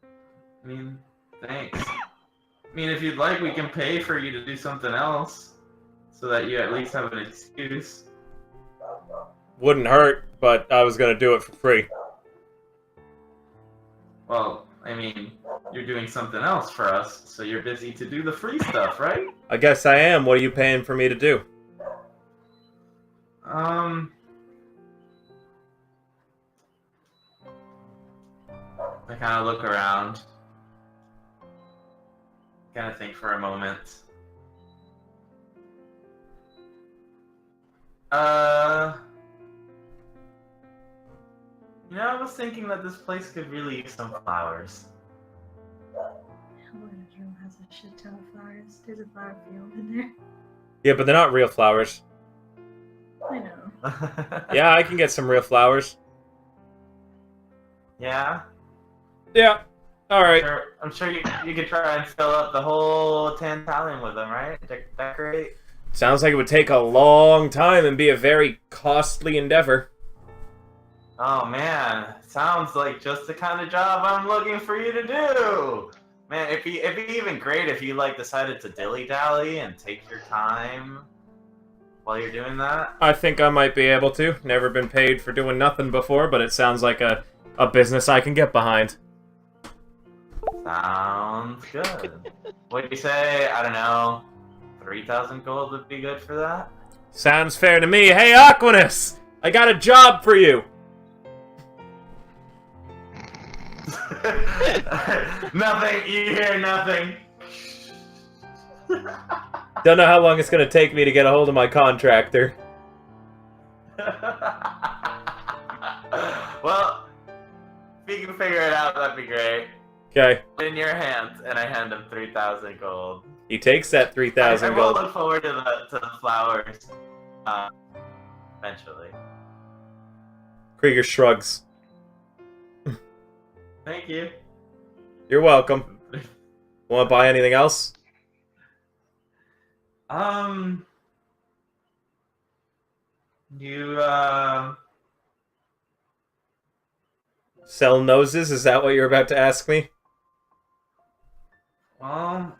I mean, thanks. I mean, if you'd like, we can pay for you to do something else. So that you at least have an excuse. Wouldn't hurt, but I was going to do it for free. Well, I mean, you're doing something else for us, so you're busy to do the free stuff, right? I guess I am. What are you paying for me to do? I kind of look around. Kind of think for a moment. You know, I was thinking that this place could really use some flowers. Helena's room has a shit ton of flowers. There's a flower field in there. Yeah, but they're not real flowers. I know. Yeah, I can get some real flowers. Yeah? Yeah. Alright. I'm sure you could try and fill up the whole Tantalium with them, right? Decorate? Sounds like it would take a long time and be a very costly endeavor. Oh man, sounds like just the kind of job I'm looking for you to do. Man, it'd be even great if you like decided to dilly-dally and take your time while you're doing that. I think I might be able to. Never been paid for doing nothing before, but it sounds like a business I can get behind. Sounds good. What do you say? I don't know. 3,000 gold would be good for that? Sounds fair to me. Hey, Aquinus! I got a job for you! Nothing. You hear nothing. Don't know how long it's gonna take me to get a hold of my contractor. Well, if you can figure it out, that'd be great. Okay. In your hands, and I hand him 3,000 gold. He takes that 3,000 I gold. will look forward to the flowers. Eventually. Krieger shrugs. Thank you. You're welcome. Want to buy anything else? You, Sell noses? Is that what you're about to ask me? well,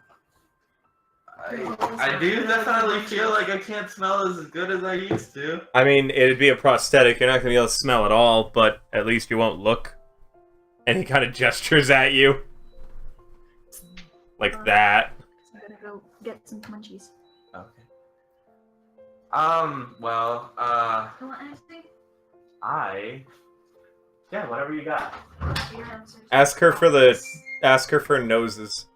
I do definitely feel like I can't smell as good as I used to. I mean, it'd be a prosthetic. You're not going to be able to smell at all, but at least you won't look. And he kind of gestures at you. Like that. I'm gonna go get some munchies. Okay. Well, You want anything? yeah, whatever you got. Ask her for noses.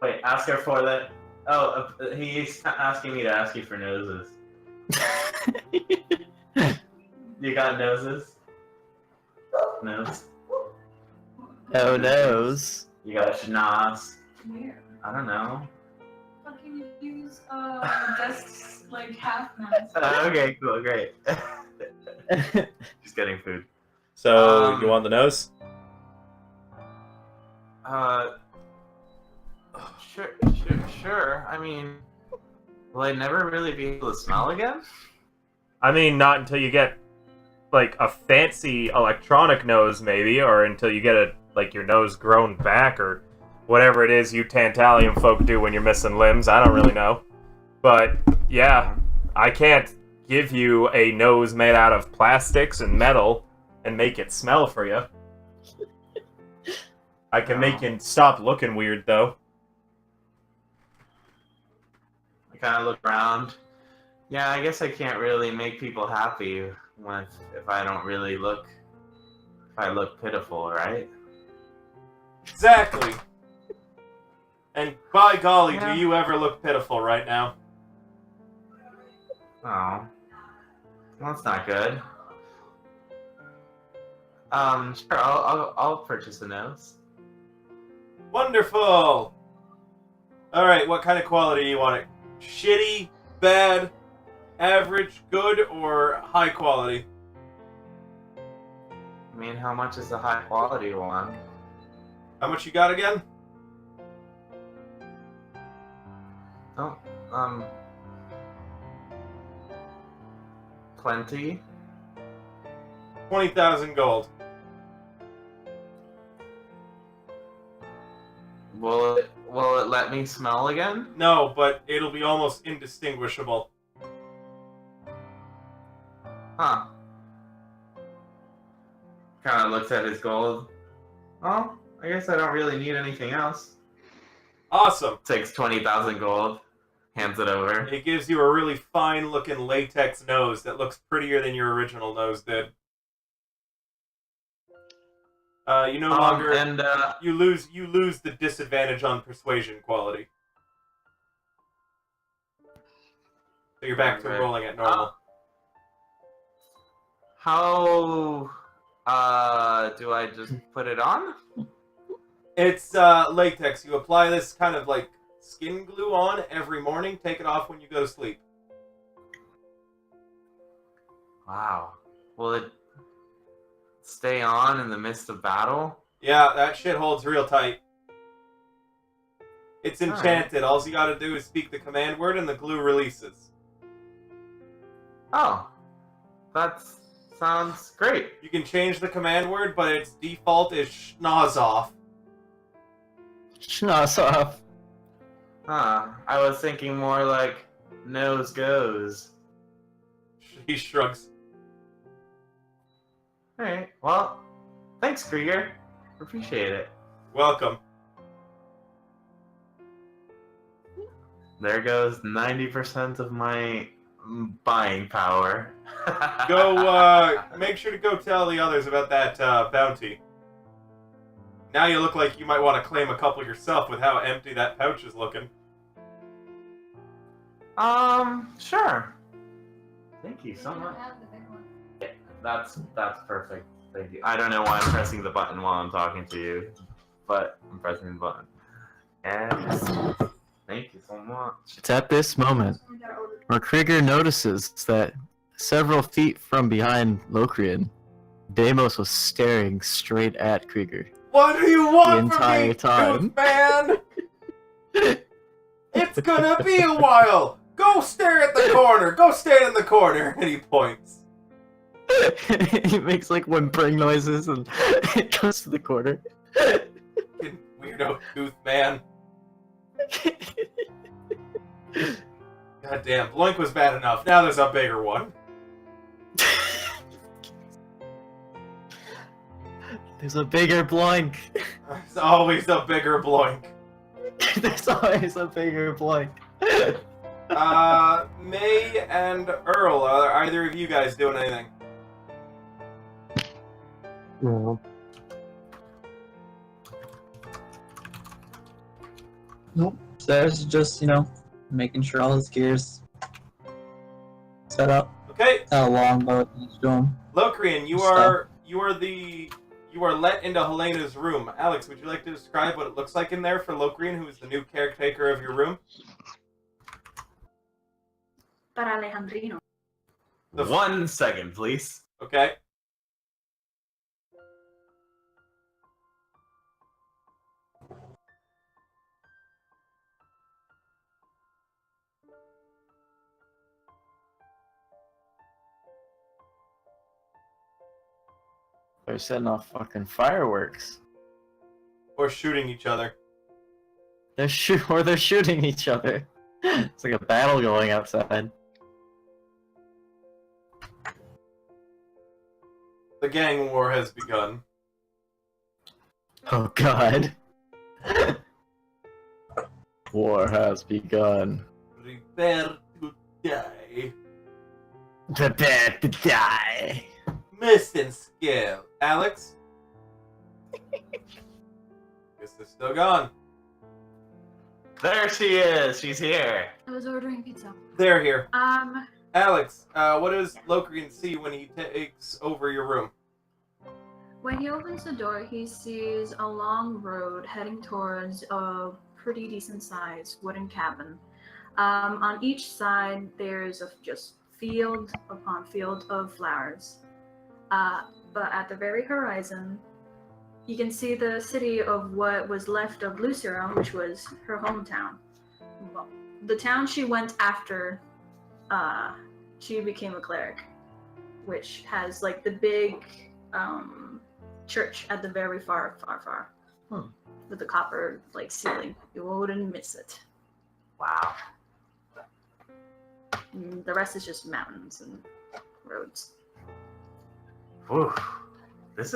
Wait, ask her for that. Oh, he's asking me to ask you for noses. You got noses? Nose? Oh, nose. You got a schnoz? Where? I don't know. Fucking use desks like half mask. Okay, cool, great. Just getting food. So, you want the nose? Sure. I mean, will I never really be able to smell again? I mean, not until you get, like, a fancy electronic nose, maybe, or until you get your nose grown back, or whatever it is you Tantalium folk do when you're missing limbs. I don't really know. But, yeah, I can't give you a nose made out of plastics and metal and make it smell for you. I can make you stop looking weird, though. I kind of look around. Yeah, I guess I can't really make people happy if I don't really look. If I look pitiful, right? Exactly. And by golly, Yeah. do you ever look pitiful right now? Oh, well, that's not good. Sure, I'll purchase a nose. Wonderful! Alright, what kind of quality do you want it? Shitty, bad, average, good, or high quality? I mean, how much is the high quality one? How much you got again? Oh, plenty. 20,000 gold. Will it let me smell again? No, but it'll be almost indistinguishable. Huh. Kind of looks at his gold. Oh, I guess I don't really need anything else. Awesome. Takes 20,000 gold. Hands it over. It gives you a really fine-looking latex nose that looks prettier than your original nose did. You no longer you lose the disadvantage on persuasion quality. So you're back to rolling at normal. How do I just put it on? It's latex. You apply this kind of like skin glue on every morning. Take it off when you go to sleep. Wow. Will it stay on in the midst of battle? Yeah, that shit holds real tight. It's All right. enchanted. All you gotta do is speak the command word and the glue releases. Oh. That sounds great. You can change the command word, but its default is schnoz off. Schnoz off. Huh. I was thinking more like nose goes. He shrugs. Alright, well, thanks, Krieger. Appreciate it. Welcome. There goes 90% of my buying power. Go, make sure to go tell the others about that, bounty. Now you look like you might want to claim a couple yourself with how empty that pouch is looking. Sure. Thank you so much. Yeah, that's perfect. Thank you. I don't know why I'm pressing the button while I'm talking to you, but I'm pressing the button. And thank you so much. It's at this moment where Krieger notices that several feet from behind Locrian, Deimos was staring straight at Krieger. What do you want The from entire me, time. Tooth Man? It's gonna be a while. Go stare at the corner. Go stand in the corner. And he points. He makes like whimpering noises and it goes to the corner. Fucking weirdo Tooth Man. God damn, Bloink was bad enough. Now there's a bigger one. There's a bigger Bloink. There's always a bigger Bloink. There's always a bigger Bloink. May and Earl, are either of you guys doing anything? No. Nope. There's just, making sure all his gears set up. Okay, Got a longbow attached to him. Locrian, you are let into Helena's room. Alex, would you like to describe what it looks like in there for Locrian, who is the new caretaker of your room? Para Alejandrino. 1 second, please. Okay. They're setting off fucking fireworks. Or shooting each other. They're shooting each other. It's like a battle going outside. The gang war has begun. Oh god. War has begun. Prepare to die. Prepare to die. Missing skill. Alex? Guess they're still gone. There she is. She's here. I was ordering pizza. They're here. Um, Alex, what does Lokrian see when he takes over your room? when he opens the door, he sees a long road heading towards a pretty decent sized wooden cabin. On each side, there's just field upon field of flowers. But at the very horizon, you can see the city of what was left of Lucera, which was her hometown. Well, the town she went after she became a cleric, which has like the big church at the very far with the copper like ceiling. You wouldn't miss it. Wow. The rest is just mountains and roads. Whew. This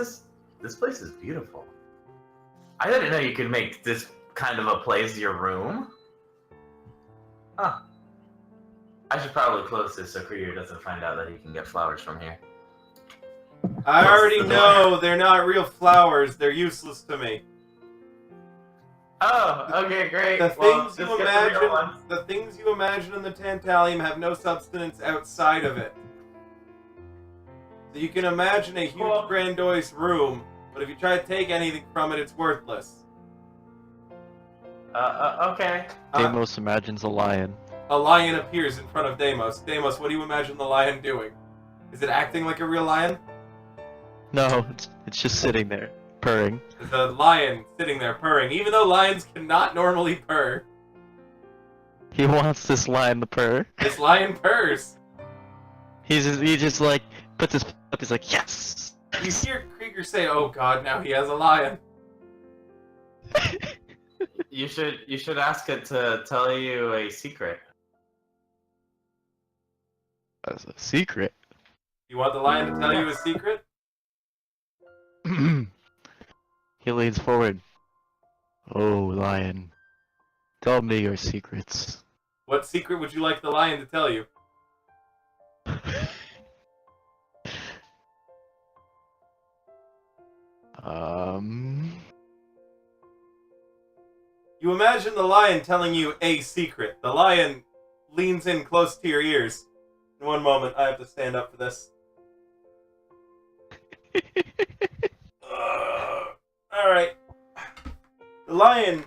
place is beautiful. I didn't know you could make this kind of a place your room. Huh. I should probably close this so Krieger doesn't find out that he can get flowers from here. I Close already the door. know they're not real flowers. They're useless to me. Oh, okay, great. The Well, things you just get the real imagine, ones. the things you imagine in the Tantalium have no substance outside of it. So you can imagine a huge, Well- grandiose room, but if you try to take anything from it, it's worthless. Okay. Deimos imagines a lion. A lion appears in front of Deimos. Deimos, what do you imagine the lion doing? Is it acting like a real lion? No, it's just sitting there, purring. There's a lion sitting there purring, even though lions cannot normally purr. He wants this lion to purr. This lion purrs. He just like puts his up. He's like, yes. You hear Krieger say, "Oh God, now he has a lion." You should ask it to tell you a secret. That's a secret. You want the lion to tell you a secret? He leans forward. Oh, lion, tell me your secrets. What secret would you like the lion to tell you? You imagine the lion telling you a secret. The lion leans in close to your ears. In one moment, I have to stand up for this. Alright. The lion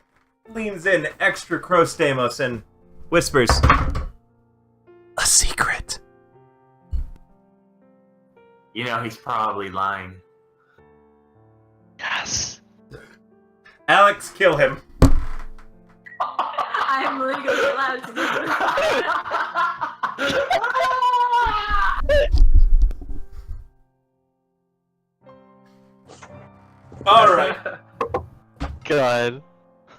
leans in extra close, Deimos, and whispers, "A secret." You know he's probably lying. Yes. Alex, kill him. I'm legally allowed to do Alright. God.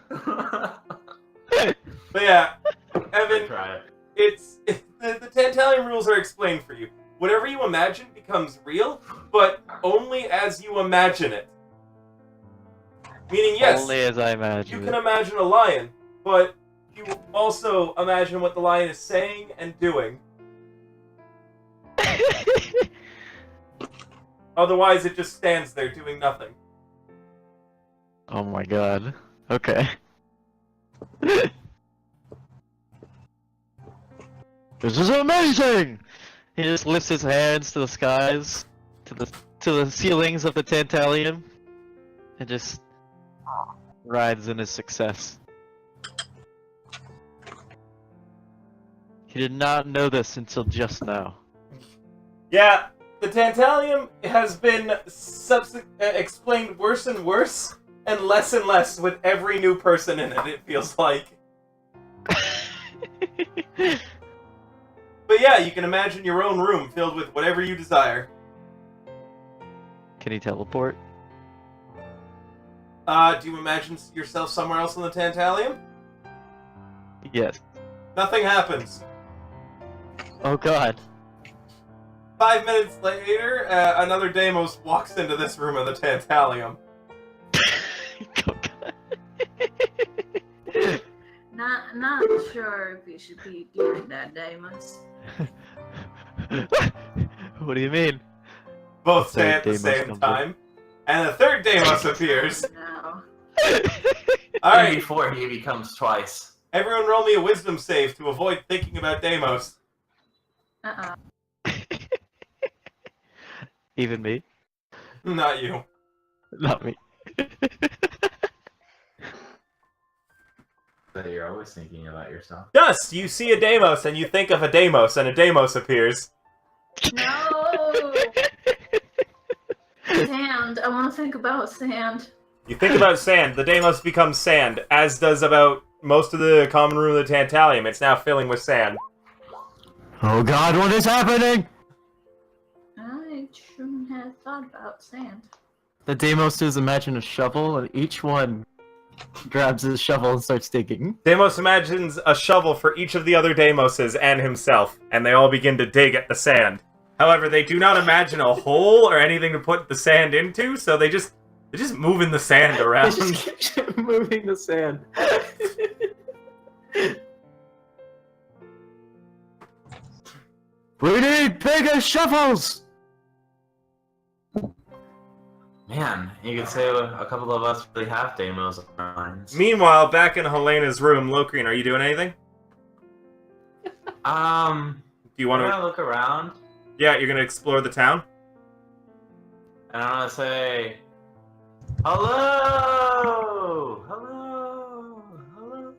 But yeah, Evan, Try it. the Tantalium rules are explained for you. Whatever you imagine becomes real, but only as you imagine it. Meaning, yes, Only as I you imagine can it. imagine a lion, but you also imagine what the lion is saying and doing. Otherwise, it just stands there doing nothing. Oh my god. Okay. This is amazing! He just lifts his hands to the skies, to the ceilings of the Tantalium, and just rides in his success. He did not know this until just now. Yeah, the Tantalium has been explained worse and worse, and less with every new person in it, it feels like. But yeah, you can imagine your own room filled with whatever you desire. Can he teleport? Do you imagine yourself somewhere else in the Tantalium? Yes. Nothing happens. Oh god. 5 minutes later, another Deimos walks into this room of the Tantalium. Not sure if we should be doing that, Deimos. What do you mean? Both say Third at the Deimos same comes in. time, and the third Deimos appears. No. All And right, before he becomes twice. everyone, roll me a wisdom save to avoid thinking about Deimos. Even me? Not you. Not me. So you're always thinking about yourself. Dust, you see a Deimos, and you think of a Deimos, and a Deimos appears. No! Sand. I want to think about sand. You think about sand. The Deimos becomes sand, as does about most of the common room of the Tantalium. It's now filling with sand. Oh god, what is happening? I shouldn't have thought about sand. The Deimos imagine a shovel, and each one grabs his shovel and starts digging. Deimos imagines a shovel for each of the other Deimoses and himself, and they all begin to dig at the sand. However, they do not imagine a hole or anything to put the sand into, so they're just moving the sand around. They just keep moving the sand. We need bigger shovels! Man, you could say a couple of us really have Deimos on our minds. Meanwhile, back in Helena's room, Locrian, are you doing anything? Do you want to to look around? Yeah, you're gonna explore the town? And I want to say, hello! Hello! Hello!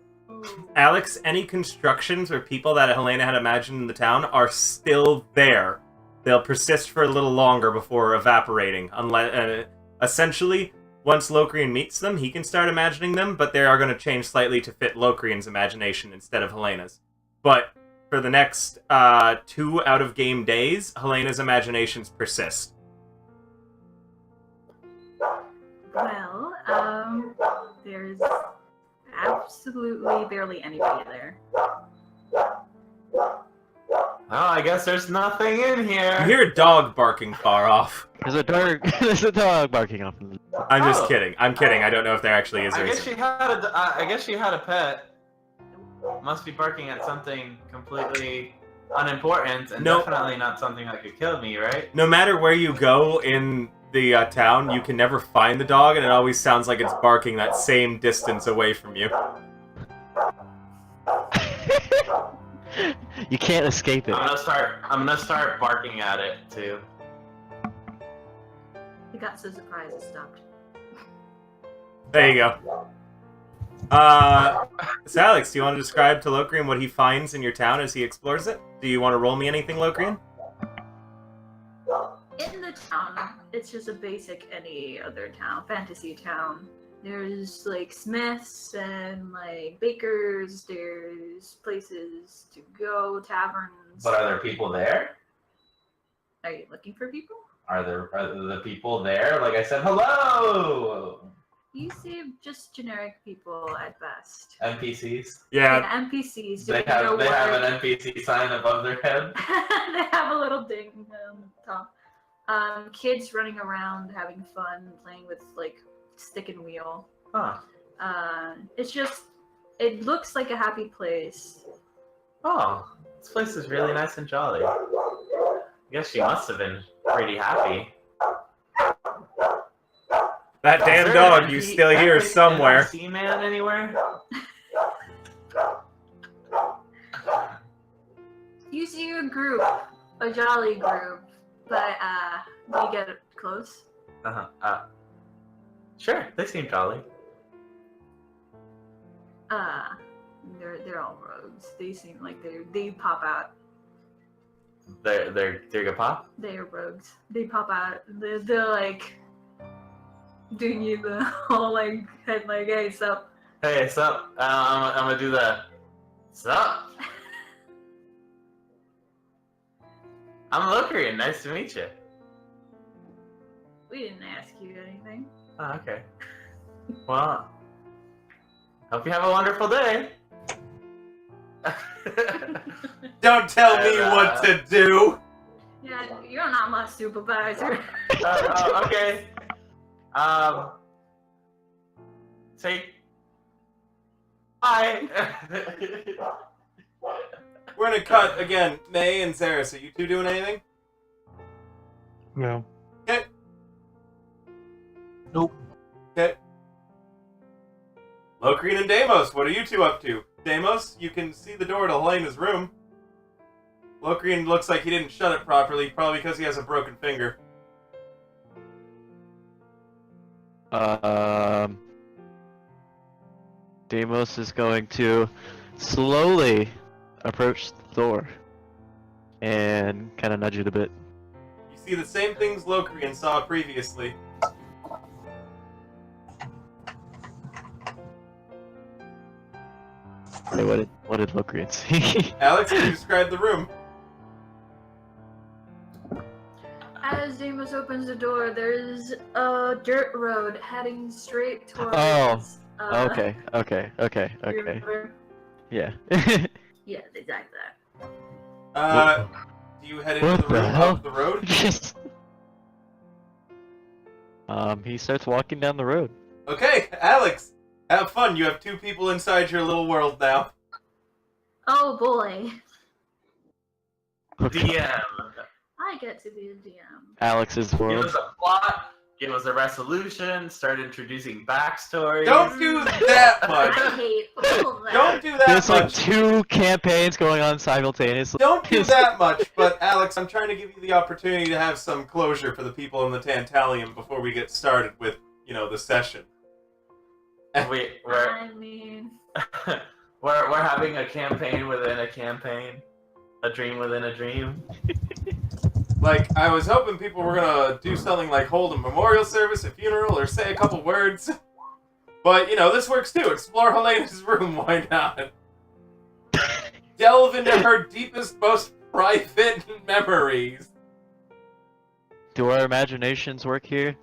Alex, any constructions or people that Helena had imagined in the town are still there. They'll persist for a little longer before evaporating. Unless, essentially, once Locrian meets them, he can start imagining them, but they are going to change slightly to fit Locrian's imagination instead of Helena's. But for the next 2 out-of-game days, Helena's imaginations persist. Well, there's absolutely barely anybody there. Oh, I guess there's nothing in here. You hear a dog barking far off. There's a dog barking up. I'm just kidding. I'm kidding. I don't know if there actually is. I or guess isn't. she had I guess she had a pet. Must be barking at something completely unimportant and definitely not something that could kill me, right? No matter where you go in the town, you can never find the dog, and it always sounds like it's barking that same distance away from you. You can't escape it. I'm gonna start barking at it too. He got so surprised it stopped. There you go. So Alex, do you want to describe to Locrian what he finds in your town as he explores it? Do you want to roll me anything, Locrian? In the town, it's just a basic any other town, fantasy town. There's like smiths and like bakers, there's places to go, taverns. But are there people there? Are you looking for people? Are the people there? Like I said, hello! You see just generic people at best. NPCs? Yeah. NPCs. They have an NPC sign above their head? They have a little ding on the top. Kids running around having fun, playing with like stick and wheel. Huh. It's just, it looks like a happy place. Oh, this place is really nice and jolly. I guess she must have been pretty happy. That damn dog you still hear somewhere. NPC man anywhere? You see a group, a jolly group, but do you get close? Sure, they seem jolly. They're all rogues. They seem like they pop out. They're gonna pop? They're rogues. They pop out. They're like doing you the whole like head like, hey, sup? Hey, sup? I'm gonna do the sup. I'm Locrian. Nice to meet you. We didn't ask you anything. Oh, okay. Well, hope you have a wonderful day. Don't tell me what to do. Yeah, you're not my supervisor. Okay. Take. Hi. We're gonna cut again. May and Zaris, are you two doing anything? No. Okay. Nope. Okay. Locrian and Deimos, what are you two up to? Deimos, you can see the door to Helena's room. Locrian looks like he didn't shut it properly, probably because he has a broken finger. Deimos is going to slowly approach the door and kind of nudge it a bit. You see the same things Locrian saw previously. Hey, what did Locrian see? Alex, can you describe the room? As Deimos opens the door, there's a dirt road heading straight towards. Oh, uh, okay. river. Yeah. Yeah, exactly that. Do you head into What the the room hell? up the road? He starts walking down the road. Okay, Alex, have fun. You have two people inside your little world now. Oh boy, DM. I get to be a DM. Alex's Give world. us a plot. Give us a resolution. Start introducing backstory. Don't do that I much. hate all that. Don't do that There's like much. 2 campaigns going on simultaneously. Don't do that much, but Alex, I'm trying to give you the opportunity to have some closure for the people in the Tantalium before we get started with, the session. We're I mean, we're having a campaign within a campaign, a dream within a dream. Like, I was hoping people were gonna do something like hold a memorial service, a funeral, or say a couple words. But, this works too. Explore Helena's room, why not? Delve into her deepest, most private memories. Do our imaginations work here?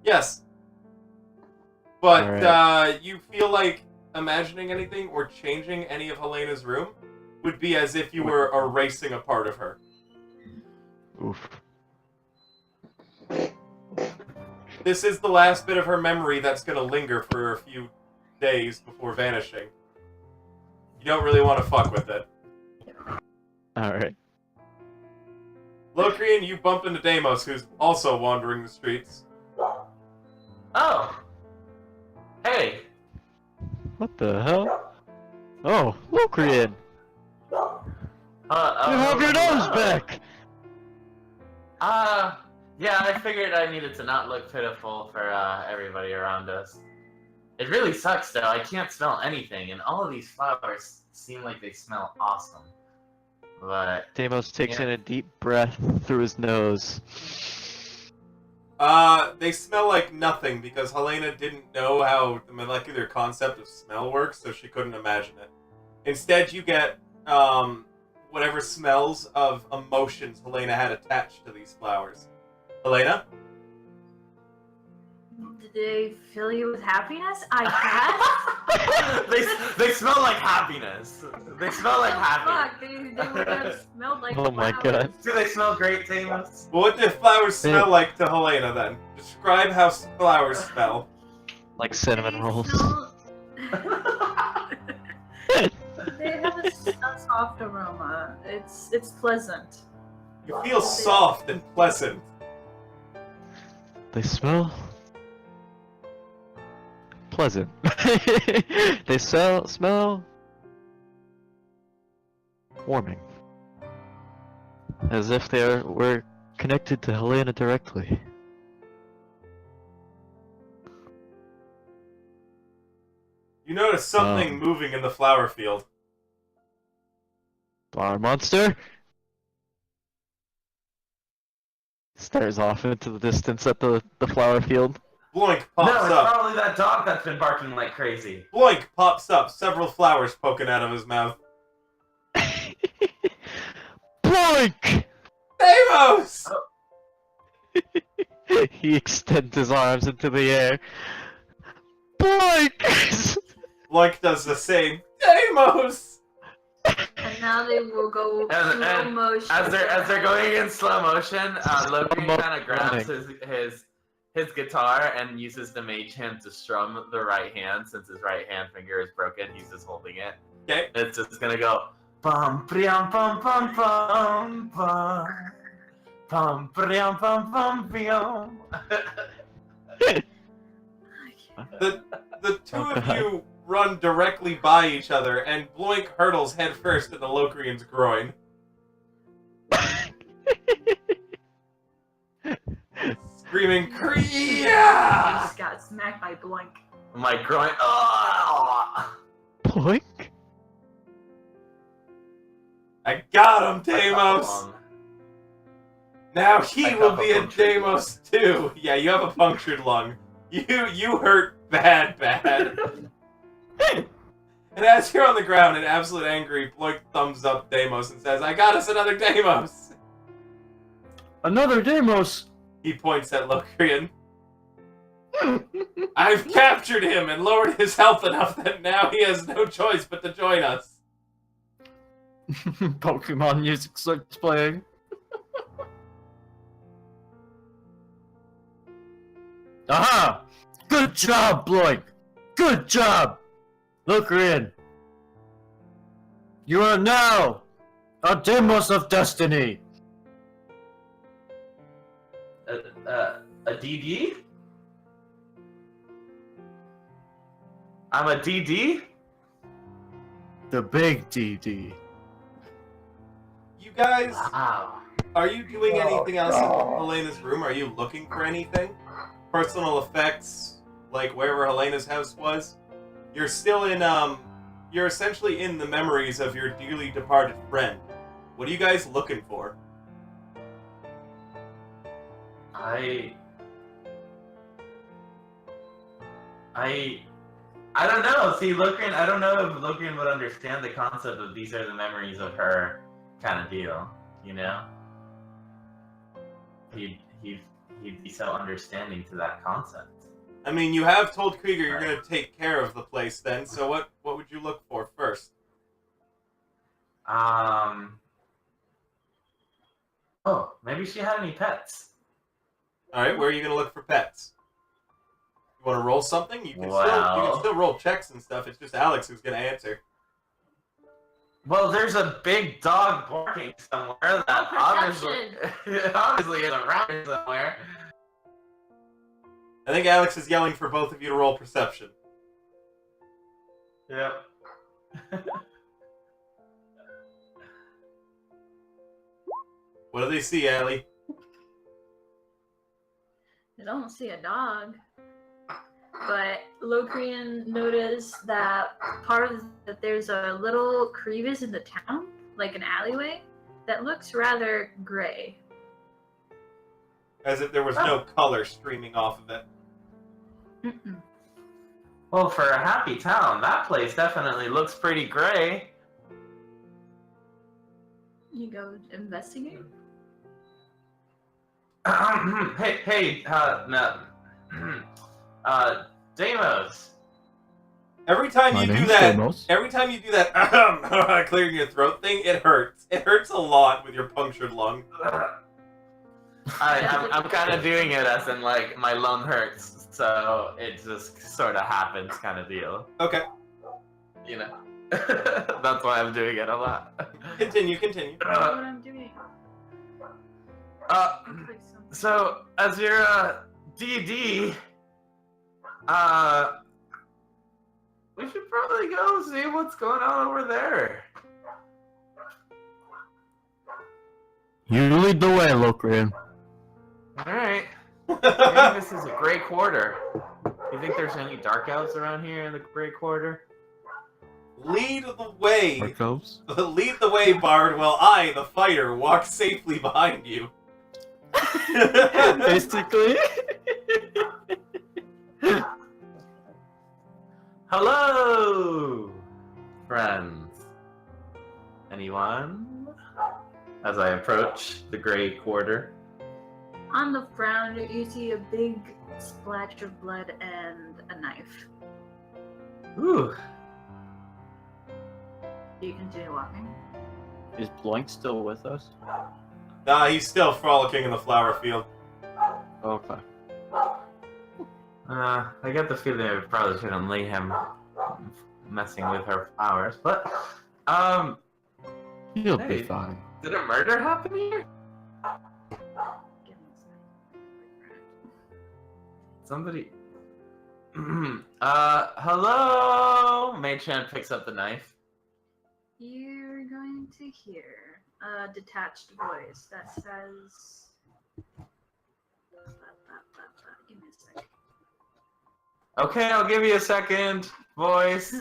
Yes. But, Alright. you feel like imagining anything or changing any of Helena's room would be as if you were erasing a part of her. Oof. This is the last bit of her memory that's going to linger for a few days before vanishing. You don't really want to fuck with it. Alright. Locrian, you bump into Deimos, who's also wandering the streets. Oh. Hey. What the hell? Oh, Locrian! You have your nose back! Yeah, I figured I needed to not look pitiful for everybody around us. It really sucks though, I can't smell anything, and all of these flowers seem like they smell awesome. But... Deimos takes in a deep breath through his nose. They smell like nothing, because Helena didn't know how the molecular concept of smell works, so she couldn't imagine it. Instead, you get, whatever smells of emotions Helena had attached to these flowers. Helena? did they fill you with happiness? I guess. they smell like happiness. They smell like happiness. Fuck, they would have smelled like Oh my flowers. god. Do they smell great, Deimos? Well, what do flowers smell like to Helena, then? Describe how flowers smell. Like cinnamon They rolls. smell- They have a soft aroma. It's pleasant. You feel soft and pleasant. They smell pleasant. They smell warming. As if they were connected to Helena directly. You notice something moving in the flower field. Flower monster? Stares off into the distance at the flower field. Bloink No, pops it's up. probably that dog that's been barking like crazy. Bloink pops up, several flowers poking out of his mouth. Boink! Deimos! He extends his arms into the air. Boink! Bloink does the same. Deimos! And now they will go And- slow and motion. As they're going in slow motion, Loki kind of grabs his his guitar and uses the mage hand to strum the right hand since his right hand finger is broken. He's just holding it. Okay. It's just gonna go bum priam bum bum bum bum bum priam bum bum bum. The two of you run directly by each other, and Bloink hurtles headfirst in the Locrian's groin. Screaming, Kriya! Just got smacked by Blink. My groin. Oh! Boink. I got him, Deimos! Now he will be a Deimos too! Yeah, you have a punctured lung. You hurt bad. And as you're on the ground in absolute angry, Bloink thumbs up Deimos and says, I got us another Deimos! Another Deimos! He points at Locrian. I've captured him and lowered his health enough that now he has no choice but to join us. Pokemon music starts playing. Aha! Good job, Bloink! Good job! Locrian! You are now a Deimos of Destiny! A DD? I'm a DD? The big DD. You guys, Wow. are you doing anything else in Helena's room? Are you looking for anything? Personal effects, like wherever Helena's house was? You're still in, you're essentially in the memories of your dearly departed friend. What are you guys looking for? I don't know. See, Locrian, I don't know if Locrian would understand the concept of these are the memories of her kind of deal, you know? He'd be so understanding to that concept. I mean, you have told Krieger you're going to take care of the place then, so what would you look for first? Oh, maybe she had any pets. Alright, where are you going to look for pets? You want to roll something? You can still roll checks and stuff. It's just Alex who's going to answer. Well, there's a big dog barking somewhere that obviously is around here somewhere. I think Alex is yelling for both of you to roll perception. Yep. What do they see, Allie? I don't see a dog. But Locrian noticed that that there's a little crevice in the town, like an alleyway, that looks rather gray. As if there was no color streaming off of it. Mm-mm. Well, for a happy town, that place definitely looks pretty gray. You go investigate? Hey, no. Deimos. Every time My you do name's that, Deimos. clearing your throat thing, it hurts. It hurts a lot with your punctured lung. I'm kind of doing it as in, like, my lung hurts, so it just sort of happens kind of deal. Okay. You know. That's why I'm doing it a lot. Continue. That's what I'm doing. So, as your, DD, we should probably go see what's going on over there. You lead the way, Locrian. Alright. Maybe this is a gray quarter. You think there's any dark elves around here in the gray quarter? Lead the way. Dark elves? Lead the way, Bard, while I, the fighter, walk safely behind you. Basically. Hello, friends. Anyone? As I approach the gray quarter. On the ground, you see a big splash of blood and a knife. Ooh. You continue walking. Is Bloink still with us? Nah, he's still frolicking in the flower field. Okay. I get the feeling I probably shouldn't leave him messing with her flowers, but, You'll hey, be fine. did a murder happen here? Somebody... hello? Mage-Chan picks up the knife. You're going to hear a detached voice that says... Give me a sec. Okay, I'll give you a second, voice.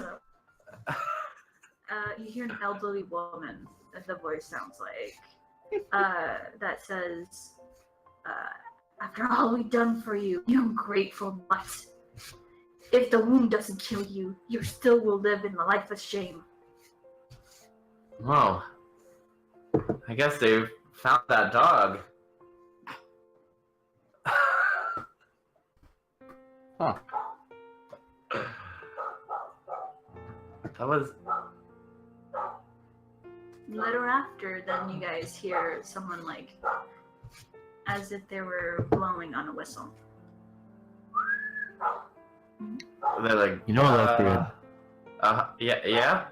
You hear an elderly woman, that the voice sounds like, that says, after all we've done for you, you ungrateful mutt. If the wound doesn't kill you, you still will live in the life of shame. Whoa. I guess they found that dog. Huh. That was... Later after, then you guys hear someone like, as if they were blowing on a whistle. They're like, You know that's weird. yeah?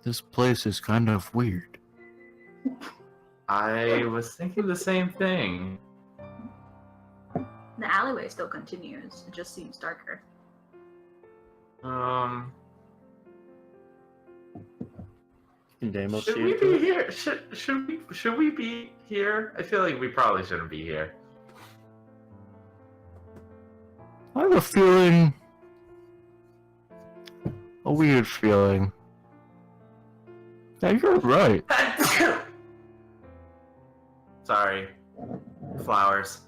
This place is kind of weird. I was thinking the same thing. The alleyway still continues, it just seems darker. Damos Should we be here? Should we be here? I feel like we probably shouldn't be here. I have a feeling. A weird feeling. Yeah, you're right. Sorry. Flowers.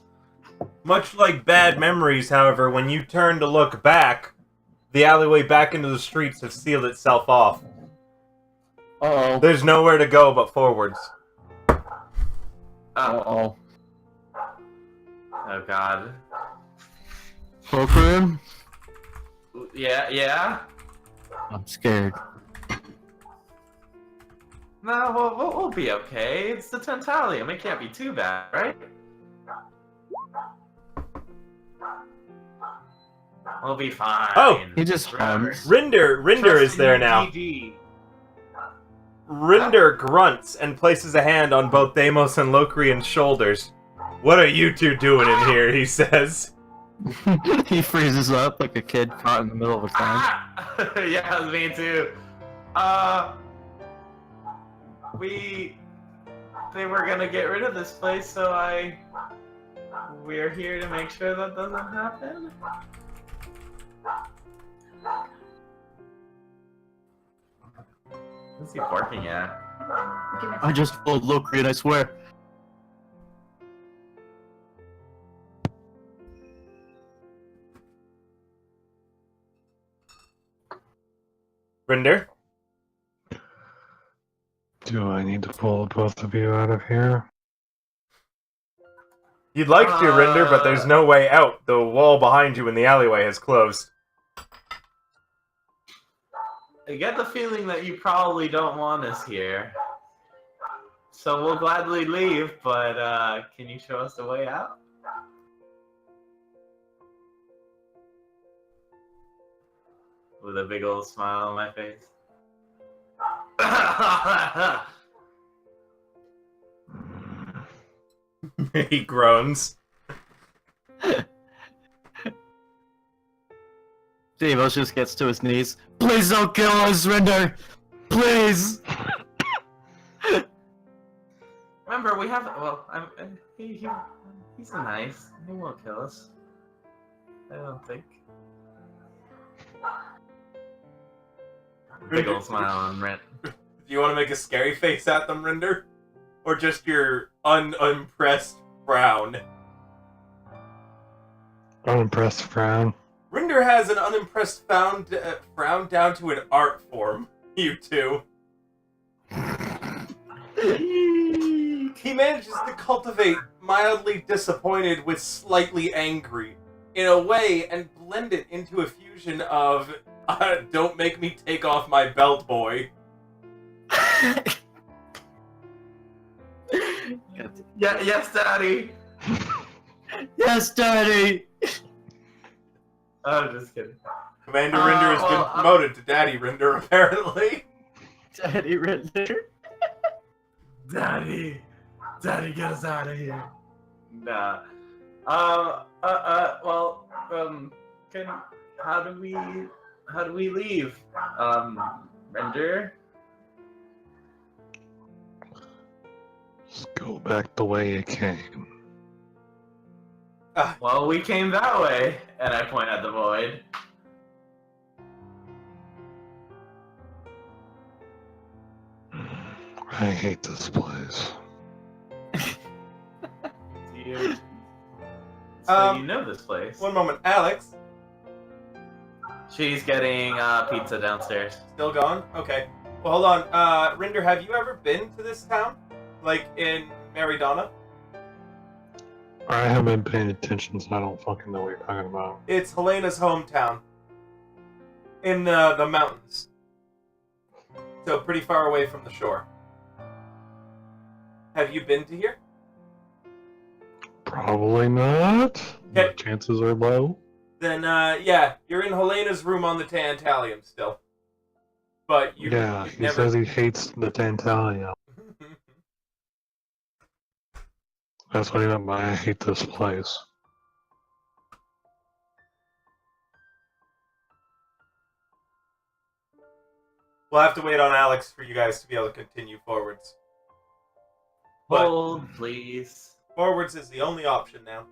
Much like bad memories, however, when you turn to look back, the alleyway back into the streets has sealed itself off. Uh-oh. There's nowhere to go but forwards. Uh-oh. Oh god. Poker him? Yeah? I'm scared. No, we'll be okay. It's the Tantalium. It can't be too bad, right? We'll be fine. Oh! He just hums. Rinder is there now. GG. Rinder grunts and places a hand on both Deimos and Locrian's shoulders. What are you two doing in here, he says. He freezes up like a kid caught in the middle of a tank. Yeah, me too. They were gonna get rid of this place, so we're here to make sure that doesn't happen. What's he barking at? I just followed Locrian, I swear. Rinder? Do I need to pull both of you out of here? You'd like to, Rinder, but there's no way out. The wall behind you in the alleyway has closed. I get the feeling that you probably don't want us here. So we'll gladly leave, but can you show us the way out? With a big old smile on my face. He groans. Deimos just gets to his knees. Please don't kill us, Rinder! Please! Remember, we have. Well, he's nice. He won't kill us. I don't think. Big old smile on Rent. Do you want to make a scary face at them, Rinder? Or just your unimpressed frown? Unimpressed frown. Rinder has an unimpressed frown down to an art form, you two. He manages to cultivate mildly disappointed with slightly angry, in a way, and blend it into a fusion of, don't make me take off my belt, boy. Yeah, yes, Daddy. Yes, Daddy! I'm just kidding. Commander Rinder has been promoted to Daddy Rinder, apparently. Daddy Rinder. Daddy, get us out of here. Nah. How do we leave? Render? Just go back the way you came. Well, we came that way, and I point at the void. I hate this place. So you know this place. One moment, Alex. She's getting pizza downstairs. Still going? Okay. Well, hold on. Rinder, have you ever been to this town? Like in Maridana? I haven't been paying attention, so I don't fucking know what you're talking about. It's Helena's hometown. In the mountains. So pretty far away from the shore. Have you been to here? Probably not. Okay. The chances are low. Then, yeah, you're in Helena's room on the Tantalium still. But you Yeah, he never... says he hates the Tantalium. That's what he meant by I hate this place. We'll have to wait on Alex for you guys to be able to continue forwards. But Hold, please. forwards is the only option now.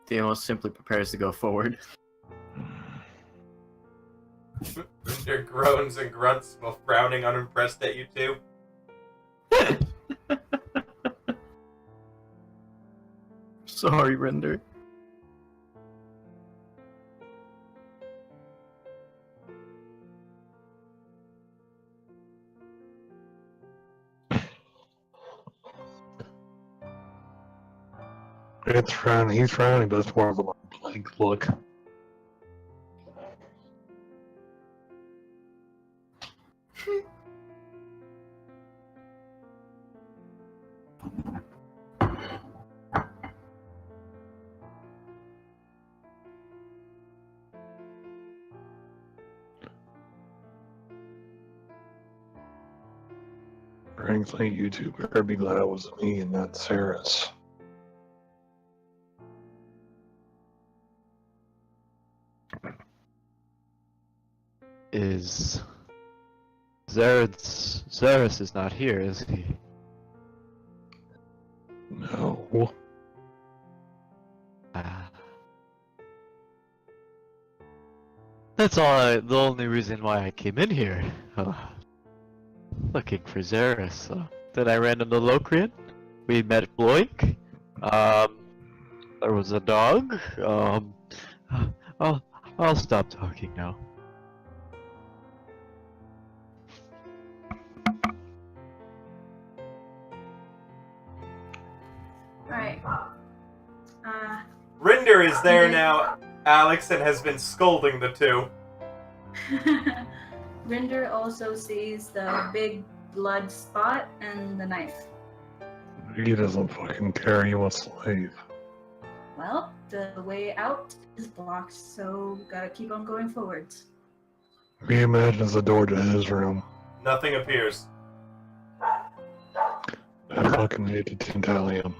Theo simply prepares to go forward. Rinder groans and grunts while frowning unimpressed at you two. Sorry, Render. It's frowning. He's frowning, but it's more of a blank look. Frankly, you two better be glad it was me and not Saris. Is Zaris is not here, is he? No. That's all. The only reason why I came in here, looking for Zaris. Then I ran into Locrian. We met Bloik. There was a dog. I'll stop talking now. Alright. Rinder is there now, Alex, and has been scolding the two. Rinder also sees the big blood spot and the knife. He doesn't fucking care. He wants to leave. Well, the way out is blocked, so gotta keep on going forwards. He imagines the door to his room. Nothing appears. I fucking hate the Tantalium.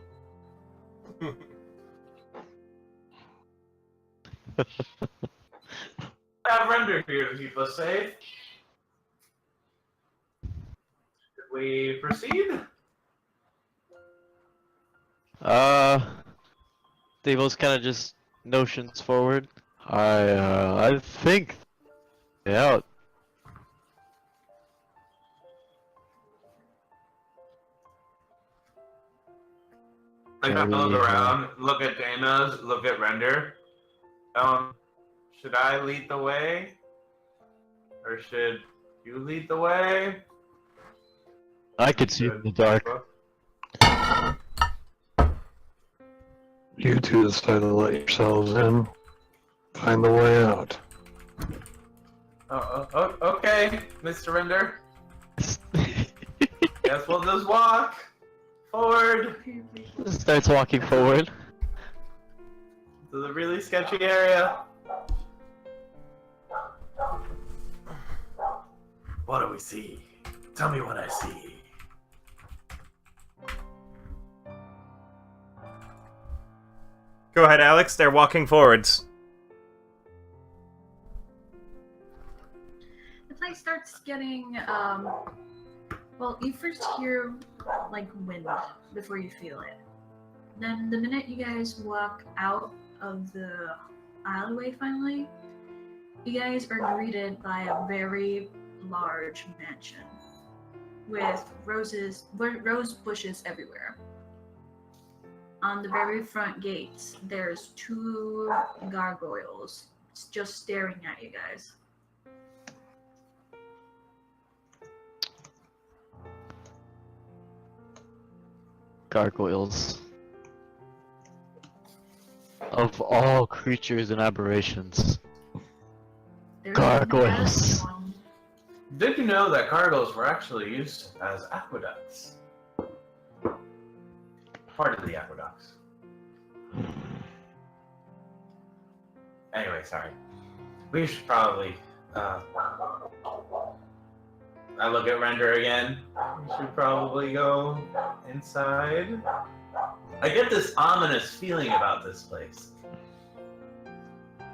Have Render here to keep us safe. Should we proceed? Devo's kind of just notions forward. I think out. I got to look around, look at Dana, look at Render. Should I lead the way? Or should you lead the way? I could see in the dark. You two decide to let yourselves in. Find the way out. Oh, okay, Mr. Render. Guess we'll just walk forward Starts walking forward. to the really sketchy area. What do we see? Tell me what I see. Go ahead, Alex. They're walking forwards. The place starts getting, well, you first hear, like, wind before you feel it. Then the minute you guys walk out of the alleyway finally, you guys are greeted by a very large mansion with rose bushes everywhere. On the very front gates, there's 2 gargoyles just staring at you guys. Gargoyles. Of all creatures and aberrations. They're Gargoyles. Did you know that gargoyles were actually used as aqueducts? Part of the aqueducts. Anyway, sorry. We should probably, I look at Render again. We should probably go inside. I get this ominous feeling about this place.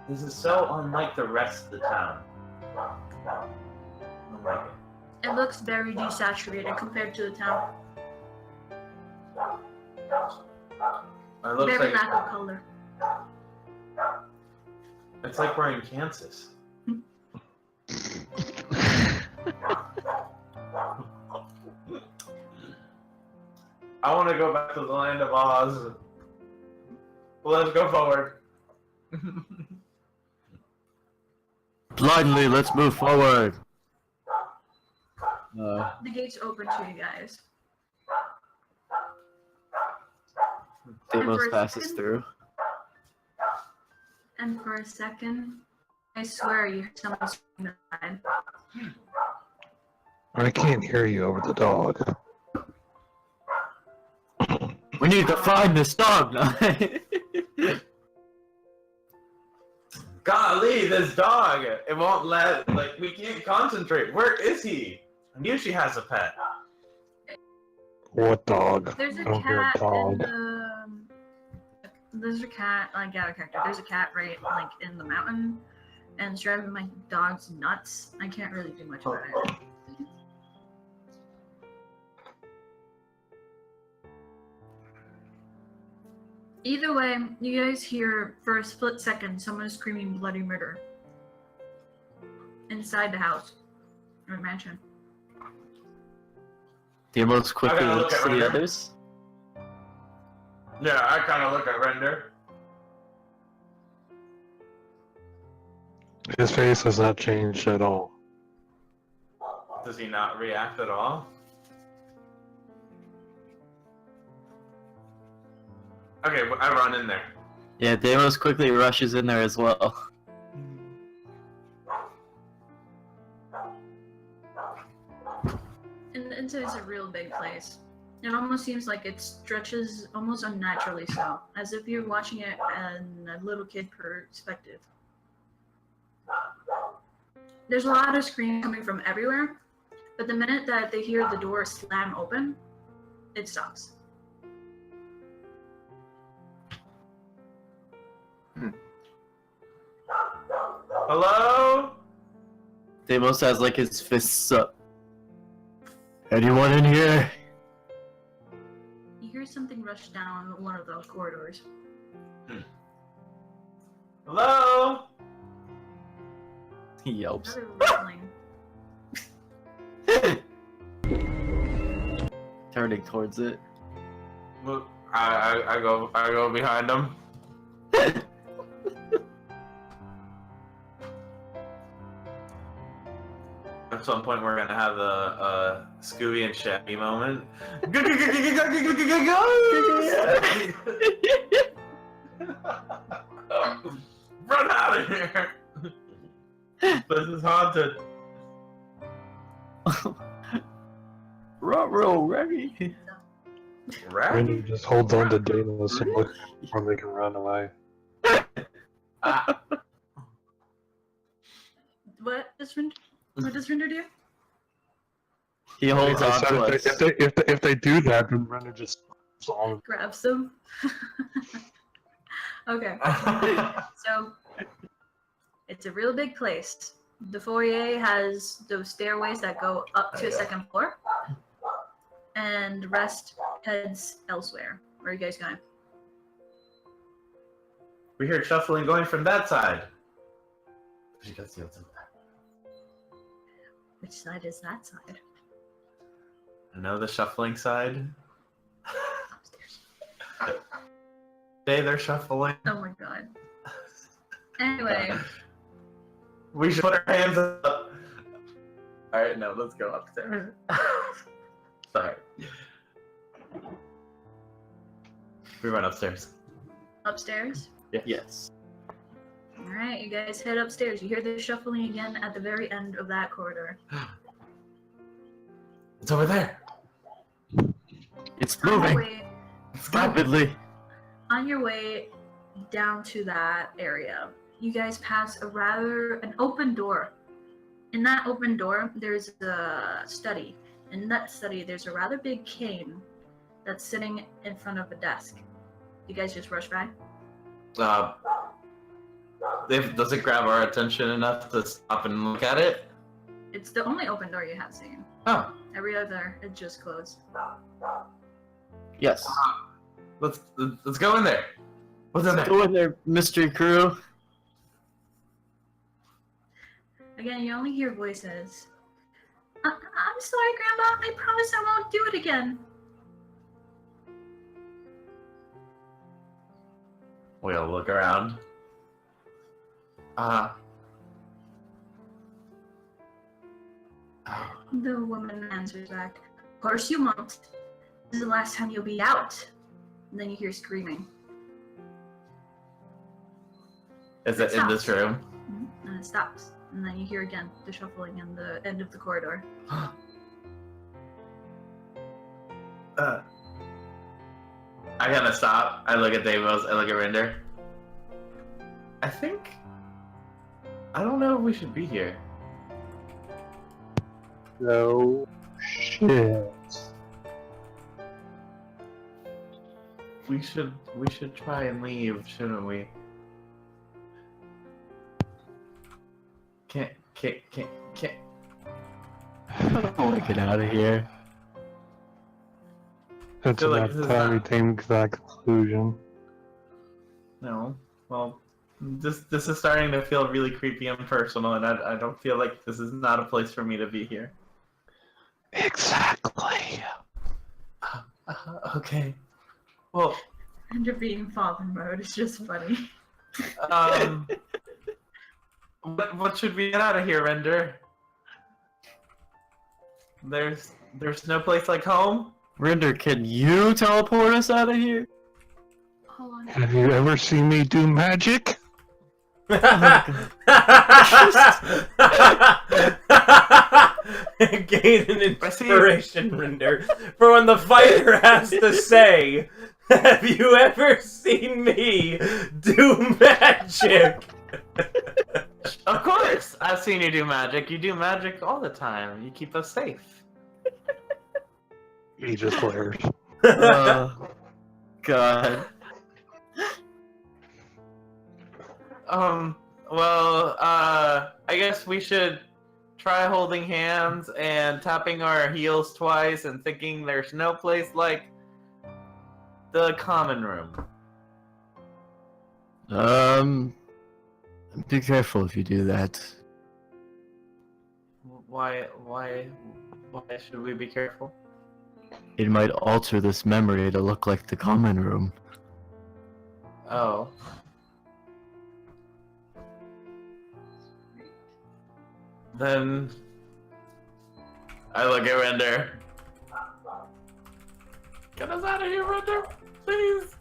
This is so unlike the rest of the town. I don't like it. It looks very desaturated compared to the town. It looks Very like lack of color. it's like we're in Kansas. I want to go back to the land of Oz. Let's go forward. Blindly, let's move forward. The gates open to you guys. Deimos for a passes second- through. And for a second, I swear you heard someone scream outside. I can't hear you over the dog. We need to find this dog now. Golly, this dog! It won't let, like, we can't concentrate. Where is he? I knew she has a pet. What dog? There's a I don't hear a cat in dog. the. There's a cat, like, out of character. There's a cat right, like, in the mountain, and it's driving my dog's nuts. I can't really do much about it. Either way, you guys hear for a split second someone is screaming bloody murder inside the house or mansion. Deimos quickly I gotta looks look to at the Render. others. Yeah, I kind of look at Render. His face has not changed at all. Does he not react at all? Okay, I run in there. Yeah, Deimos quickly rushes in there as well. And it's a real big place. It almost seems like it stretches almost unnaturally so, as if you're watching it in a little kid perspective. There's a lot of screaming coming from everywhere, but the minute that they hear the door slam open, it stops. Hello? Deimos has like his fists up. Anyone in here? You hear something rush down one of the corridors. Hello? He yelps. Another rustling. Turning towards it. Look, I go behind him. At some point, we're gonna have a Scooby and Shaggy moment. Run out of here! This is haunted. Ruh-roh, Remy. Random just holds on to Daedalus and looks before they can run away. What does Rinder do? He holds I on said to us. if they do that, then Random just on. Grabs them. Okay. So it's a real big place. The foyer has those stairways that go up to a second floor, and the rest heads elsewhere. Where are you guys going? We heard shuffling going from that side. You guys see what's over there? Which side is that side? I know the shuffling side. They're shuffling. Oh my god. Anyway. We should put our hands up. Alright, no, let's go upstairs. Sorry. We run upstairs. Upstairs? Yes. Alright, you guys head upstairs. You hear the shuffling again at the very end of that corridor. It's over there. It's On your moving way, rapidly. on your way down to that area, you guys pass an open door. In that open door, there's a study. In that study, there's a rather big cane that's sitting in front of a desk. You guys just rush by? Does it grab our attention enough to stop and look at it? It's the only open door you have seen. Oh. Every other, it just closed. Yes. Let's go in there. What's in there? Go in there, mystery crew. Again, you only hear voices. I'm sorry, Grandma. I promise I won't do it again. We'll look around. The woman answers back, "Of course you won't. This is the last time you'll be out." And then you hear screaming. Is it in this room? And it stops. And then you hear again the shuffling in the end of the corridor. I gotta stop. I look at Davos. I look at Rinder. I don't know if we should be here. No shit. We should try and leave, shouldn't we? Can't. I want to get out of here. That's feel like about this is time we not- came to that conclusion. No. Well, this is starting to feel really creepy and personal, and I don't feel like this is not a place for me to be here. Exactly. Okay. Well, And you're being father mode. It's just funny. what should we get out of here, Render? There's no place like home. Rinder, can you teleport us out of here? Hold on. Have you ever seen me do magic? Gain an inspiration, Rinder, for when the fighter has to say, "Have you ever seen me do magic?" Of course, I've seen you do magic. You do magic all the time. You keep us safe. He just glares. God. Well, I guess we should try holding hands and tapping our heels twice and thinking there's no place like the common room. Be careful if you do that. Why should we be careful? It might alter this memory to look like the common room. Oh. Then I look at Render. Get us out of here, Render, please.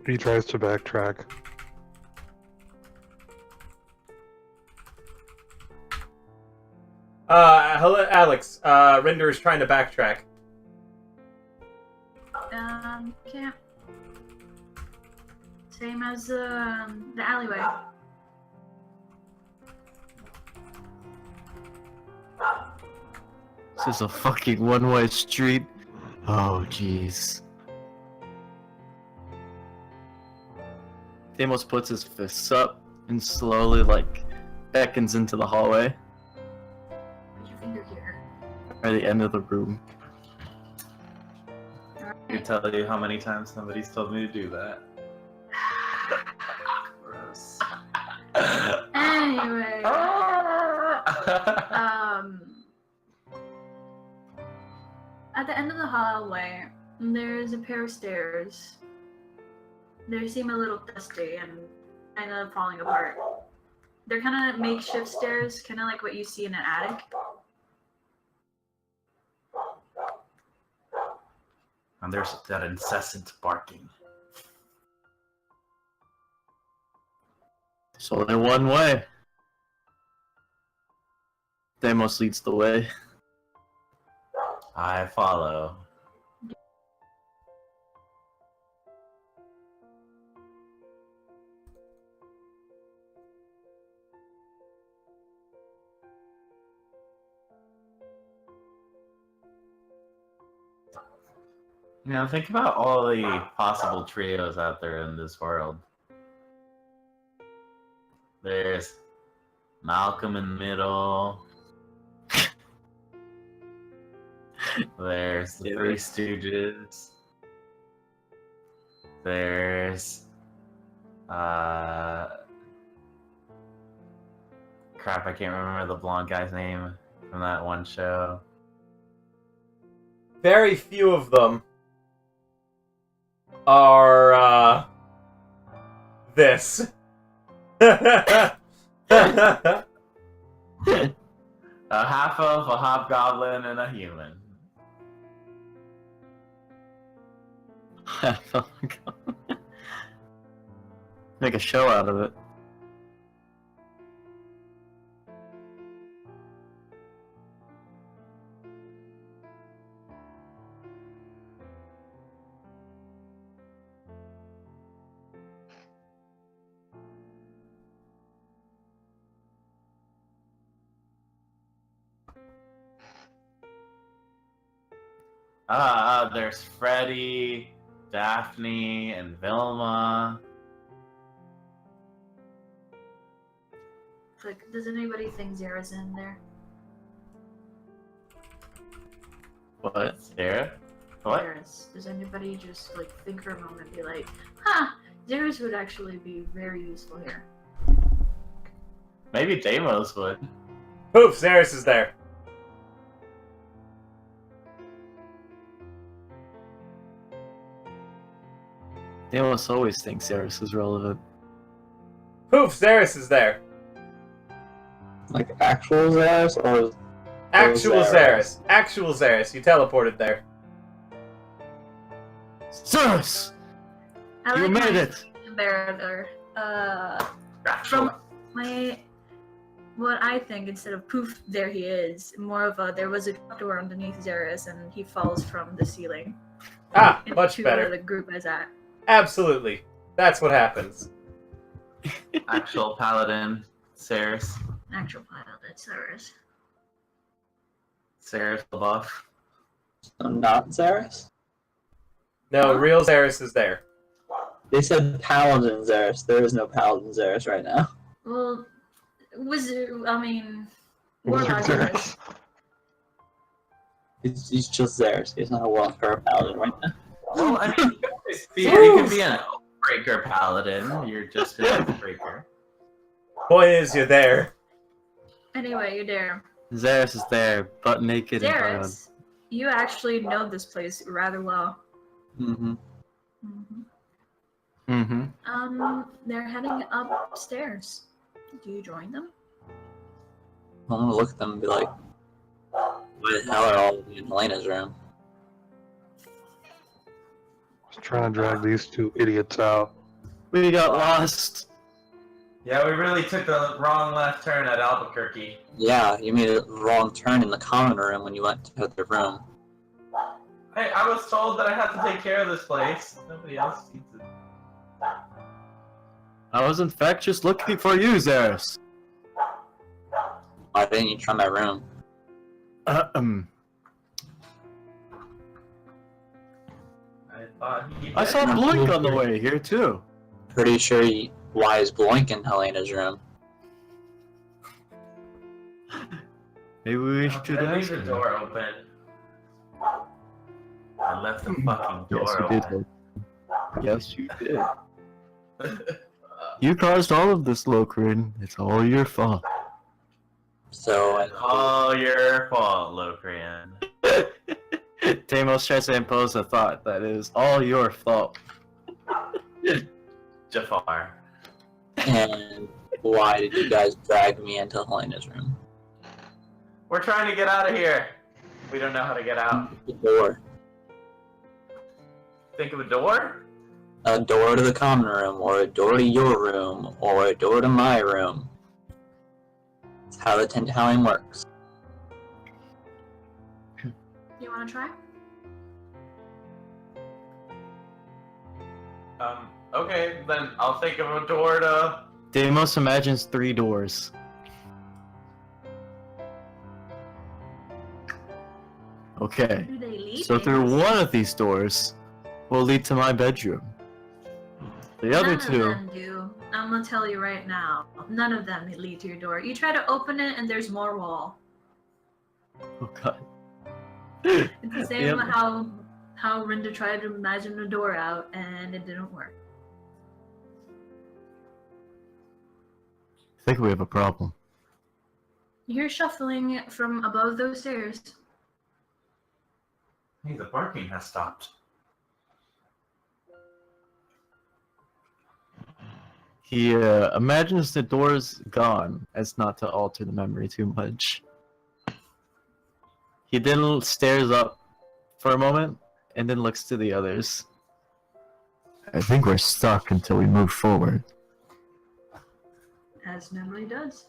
He tries to backtrack. Hello, Alex. Render is trying to backtrack. Can't. Same as the alleyway. This is a fucking one-way street. Oh, jeez. Deimos puts his fists up and slowly, like, beckons into the hallway. Put your finger here. At the end of the room. I can tell you how many times somebody's told me to do that. Gross. Anyway. At the end of the hallway, there's a pair of stairs. They seem a little dusty and kind of falling apart. They're kind of makeshift stairs, kind of like what you see in an attic. And there's that incessant barking. There's only one way. Deimos leads the way. I follow. You know, think about all the possible trios out there in this world. There's Malcolm in the middle. There's the Three Stooges. There's crap, I can't remember the blonde guy's name from that one show. Very few of them are this. A half elf, a hobgoblin, and a human. Make a show out of it. There's Freddy, Daphne, and Vilma. Like, does anybody think Zara's in there? What? Sarah? What? Zara's. Does anybody just like think for a moment and be like, huh, Zara's would actually be very useful here? Maybe Deimos would. Poof, Zaris is there. Deimos always thinks Zaris is relevant. Poof, Zaris is there. Like actual Zaris or Actual Zaris? Zaris. Actual Zaris. You teleported there. Zaris! I You like made my it! comparator. From my what I think, instead of poof, there he is, more of a there was a door underneath Zaris and he falls from the ceiling. Ah, much into better. Where the group is at. Absolutely. That's what happens. Actual paladin, Saris. Actual pilot, that's Zaris. Saris the buff. So not Zaris? No, real Zaris is there. They said Paladin Zaris. There is no Paladin Zaris right now. Well, Warlock Wizard Zaris. He's just Zaris. He's not a Warlock or a Paladin right now. Well, I mean, you can be an Oathbreaker paladin. You're just an Oathbreaker. Point is, you're there. Anyway, you're there. Zaris is there, butt naked and proud. Zaris, you actually know this place rather well. Mm-hmm. They're heading upstairs. Do you join them? I'm gonna look at them and be like, why the hell are all of you in Helena's room? Just trying to drag these two idiots out. We got lost. Yeah, we really took the wrong left turn at Albuquerque. Yeah, you made a wrong turn in the common room when you went to the room. I was told that I had to take care of this place. Nobody else needs it. I was in fact just looking for you, Zeros. Why didn't you try my room? I thought he I saw Blink on the way here too. Pretty sure why is Blink in Helena's room? Maybe we should I leave ask the him. door open. I left the fucking door Yes, you open. did. Yes, you did. You caused all of this, Lokrin. It's all your fault. So, It's all your fault, Locrian. Deimos tries to impose a thought that is all your fault. Jafar. and why did you guys drag me into Helena's room? We're trying to get out of here. We don't know how to get out. The door. Think of a door? A door to the common room, or a door to your room, or a door to my room. That's how the Tantalium works. You want to try? Okay, then I'll think of a door to... Deimos imagines 3 doors. Okay, Do they lead? so through one of these doors will lead to my bedroom. The other None two... of them do. I'm gonna tell you right now. None of them lead to your door. You try to open it and there's more wall. Oh god. It's the same Yep. how Rinda tried to imagine a door out and it didn't work. I think we have a problem. You hear shuffling from above those stairs. Hey, the barking has stopped. He imagines the door's gone as not to alter the memory too much. He then stares up for a moment and then looks to the others. I think we're stuck until we move forward. As memory does.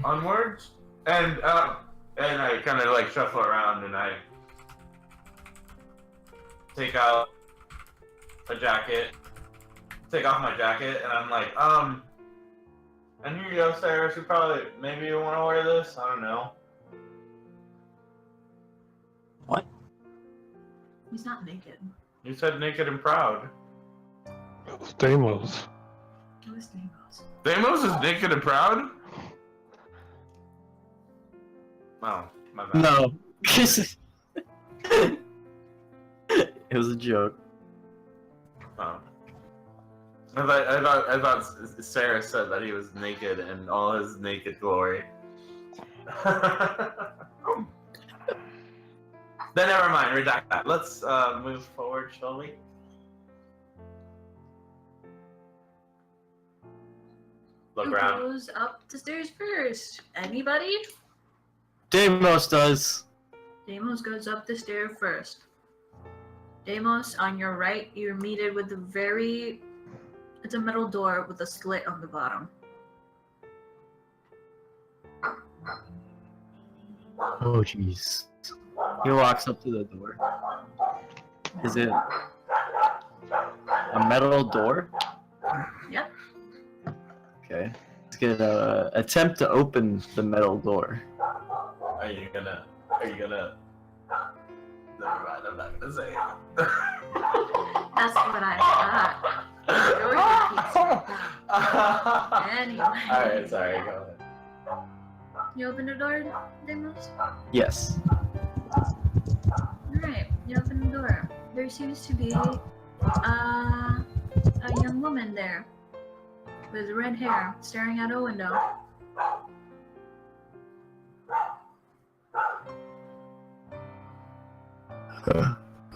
Onwards, and I kind of like shuffle around and I take out a jacket, take off my jacket, and I'm like, and here you go, Sarah. Maybe you want to wear this. I don't know. What? He's not naked. You said naked and proud. It was Deimos. It was Deimos. Deimos is naked and proud? Oh, my bad. No. It was a joke. Oh. I thought Sarah said that he was naked in all his naked glory. Then never mind, redact that. Let's move forward, shall we? Look Who around. goes up the stairs first? Anybody? Deimos does. Deimos goes up the stair first. Deimos, on your right, you're meted with it's a metal door with a slit on the bottom. Oh jeez. He walks up to the door. Is it a metal door? Yep. Okay. He's gonna attempt to open the metal door. Are you gonna... Never mind, I'm not gonna say it. That's what I thought. Anyway. Alright, sorry, go ahead. You open the door, Deimos? Yes. Alright, you open the door. There seems to be a young woman there with red hair staring out a window.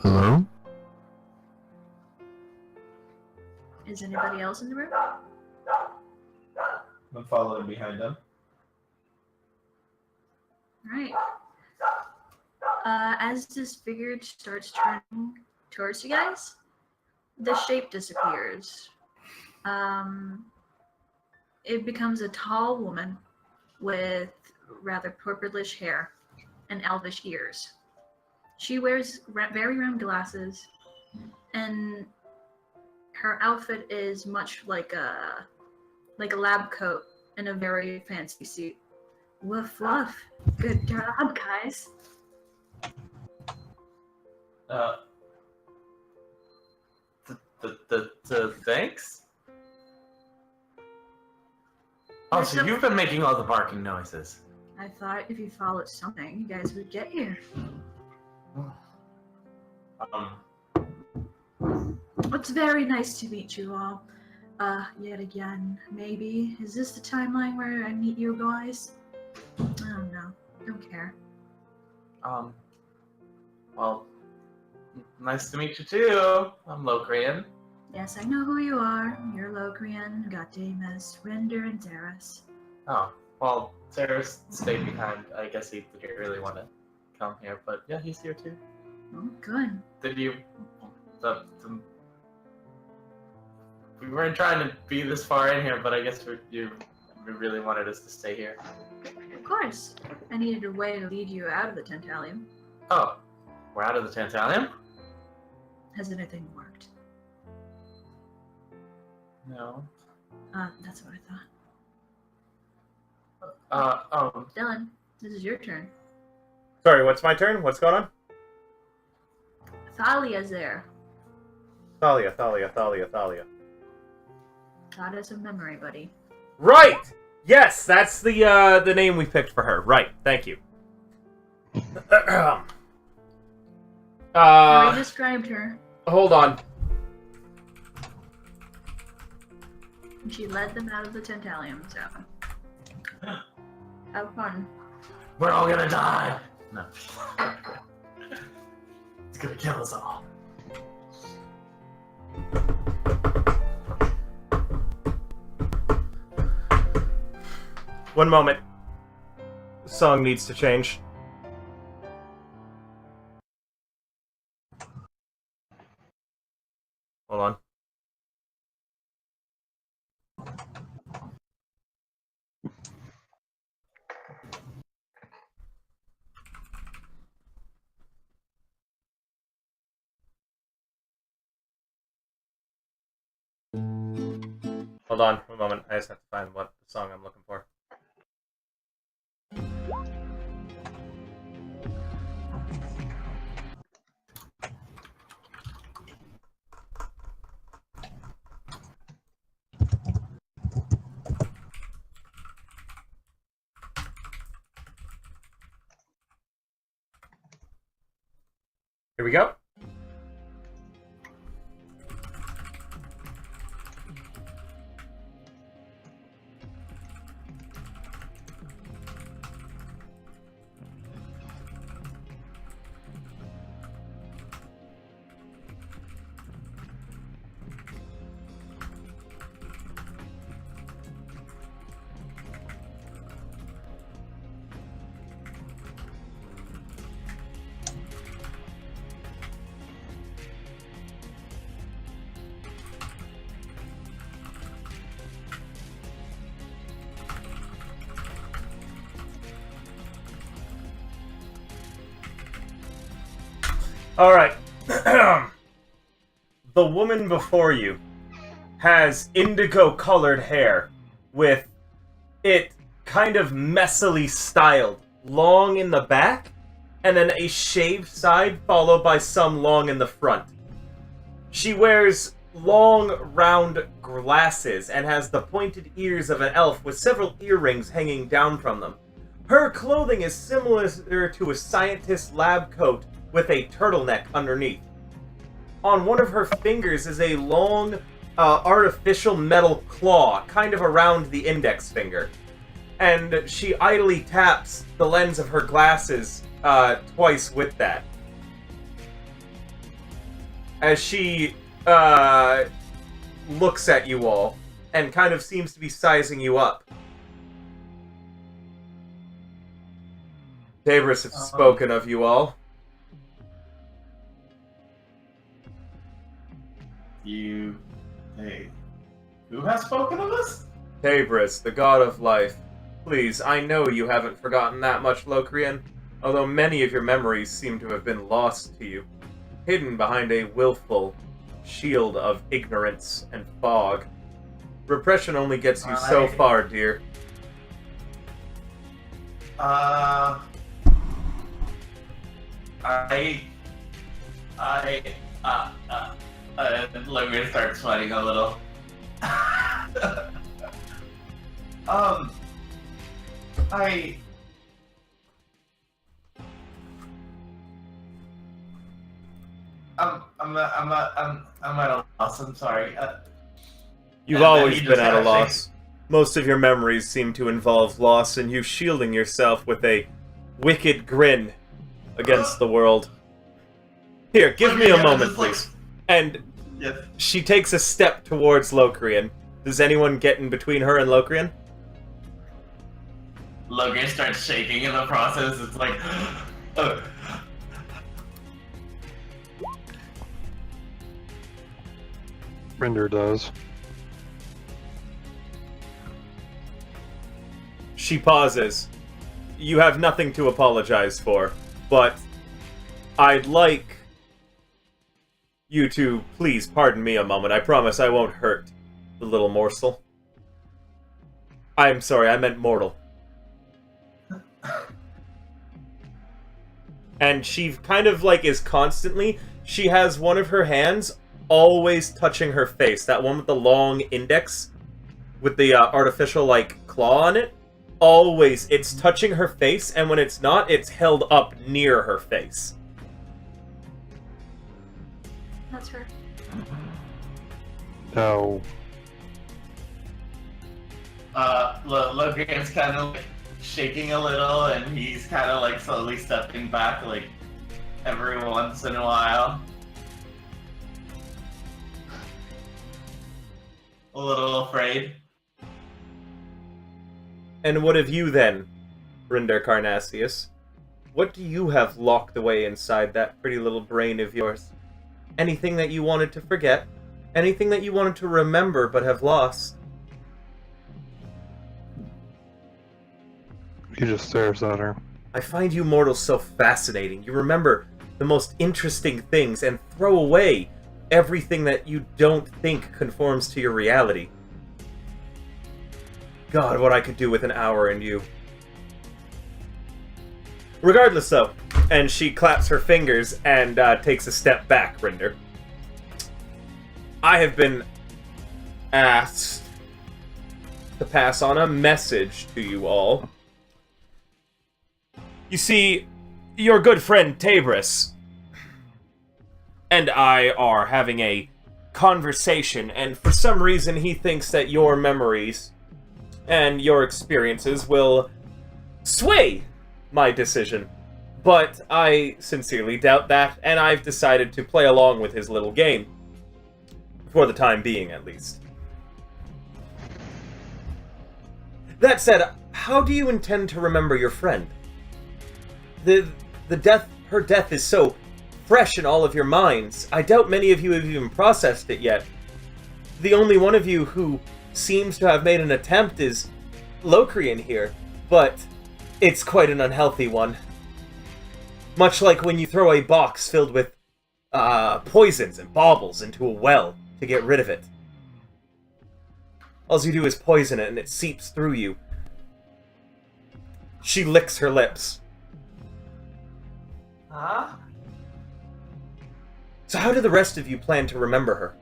Hello? Is anybody else in the room? I'm following behind them. Right. As this figure starts turning towards you guys, the shape disappears. It becomes a tall woman with rather purplish hair and elvish ears. She wears very round glasses, and her outfit is much like a lab coat and a very fancy suit. Woof woof. Good job, guys. Thanks? Oh, so you've been making all the barking noises. I thought if you followed something, you guys would get here. It's very nice to meet you all. Yet again, maybe. Is this the timeline where I meet you guys? I don't know. Don't care. Well, nice to meet you too. I'm Locrian. Yes, I know who you are. You're Locrian, Godamus, Render, and Zeras. Oh, well, Sarah's stayed behind. I guess he didn't really want to come here, but yeah, he's here too. Oh, good. Did you... we weren't trying to be this far in here, but I guess we really wanted us to stay here. Of course. I needed a way to lead you out of the Tantalium. Oh, we're out of the Tantalium? Has anything worked? No. That's what I thought. Dylan, Dylan, this is your turn. Sorry, what's my turn? What's going on? Thalia's there. Thalia. Goddess of memory, buddy. Right! Yes, that's the name we picked for her. Right, thank you. I described her. Hold on. And she led them out of the Tantalium, so... Have fun. we're all gonna die! No. It's gonna kill us all. One moment. The song needs to change. Hold on. Hold on, one moment. I just have to find what the song I'm looking for. Here we go. Alright. The woman before you has indigo-colored hair with it kind of messily styled, long in the back, and then a shaved side followed by some long in the front. She wears long, round glasses and has the pointed ears of an elf with several earrings hanging down from them. Her clothing is similar to a scientist's lab coat with a turtleneck underneath. On one of her fingers is a long, artificial metal claw, kind of around the index finger. And she idly taps the lens of her glasses twice with that. As she looks at you all and kind of seems to be sizing you up. Tabris has spoken of you all. Hey, who has spoken of us? Tabris, the god of life. Please, I know you haven't forgotten that much, Locrian, although many of your memories seem to have been lost to you, hidden behind a willful shield of ignorance and fog. Repression only gets you so far, dear. Let me start sweating a little. I'm at a loss. I'm sorry. You've always been at a loss. Most of your memories seem to involve loss and you shielding yourself with a wicked grin against the world. Here, give me a moment, please. And she takes a step towards Locrian. Does anyone get in between her and Locrian? Logan starts shaking in the process. It's like... Render does. She pauses. You have nothing to apologize for, but I'd like you to please pardon me a moment. I promise I won't hurt the little morsel. I'm sorry, I meant mortal. And she kind of like is constantly, she has one of her hands always touching her face. That one with the long index with the artificial like claw on it. Always, it's touching her face, and when it's not, it's held up near her face. That's her. No. Logan's kind of like shaking a little, and he's kind of like slowly stepping back, like every once in a while. A little afraid. And what of you then, Rinder Carnassius? What do you have locked away inside that pretty little brain of yours? Anything that you wanted to forget? Anything that you wanted to remember but have lost? He just stares at her. I find you mortals so fascinating. You remember the most interesting things and throw away everything that you don't think conforms to your reality. God, what I could do with an hour in you. Regardless, though, and she claps her fingers and takes a step back, Rinder. I have been asked to pass on a message to you all. You see, your good friend Tabris and I are having a conversation, and for some reason he thinks that your memories and your experiences will sway my decision. But I sincerely doubt that, and I've decided to play along with his little game. For the time being, at least. That said, how do you intend to remember your friend? Her death is so fresh in all of your minds. I doubt many of you have even processed it yet. The only one of you who seems to have made an attempt is Locrian here, but it's quite an unhealthy one. Much like when you throw a box filled with poisons and baubles into a well to get rid of it. All you do is poison it and it seeps through you. She licks her lips. Huh? So how do the rest of you plan to remember her?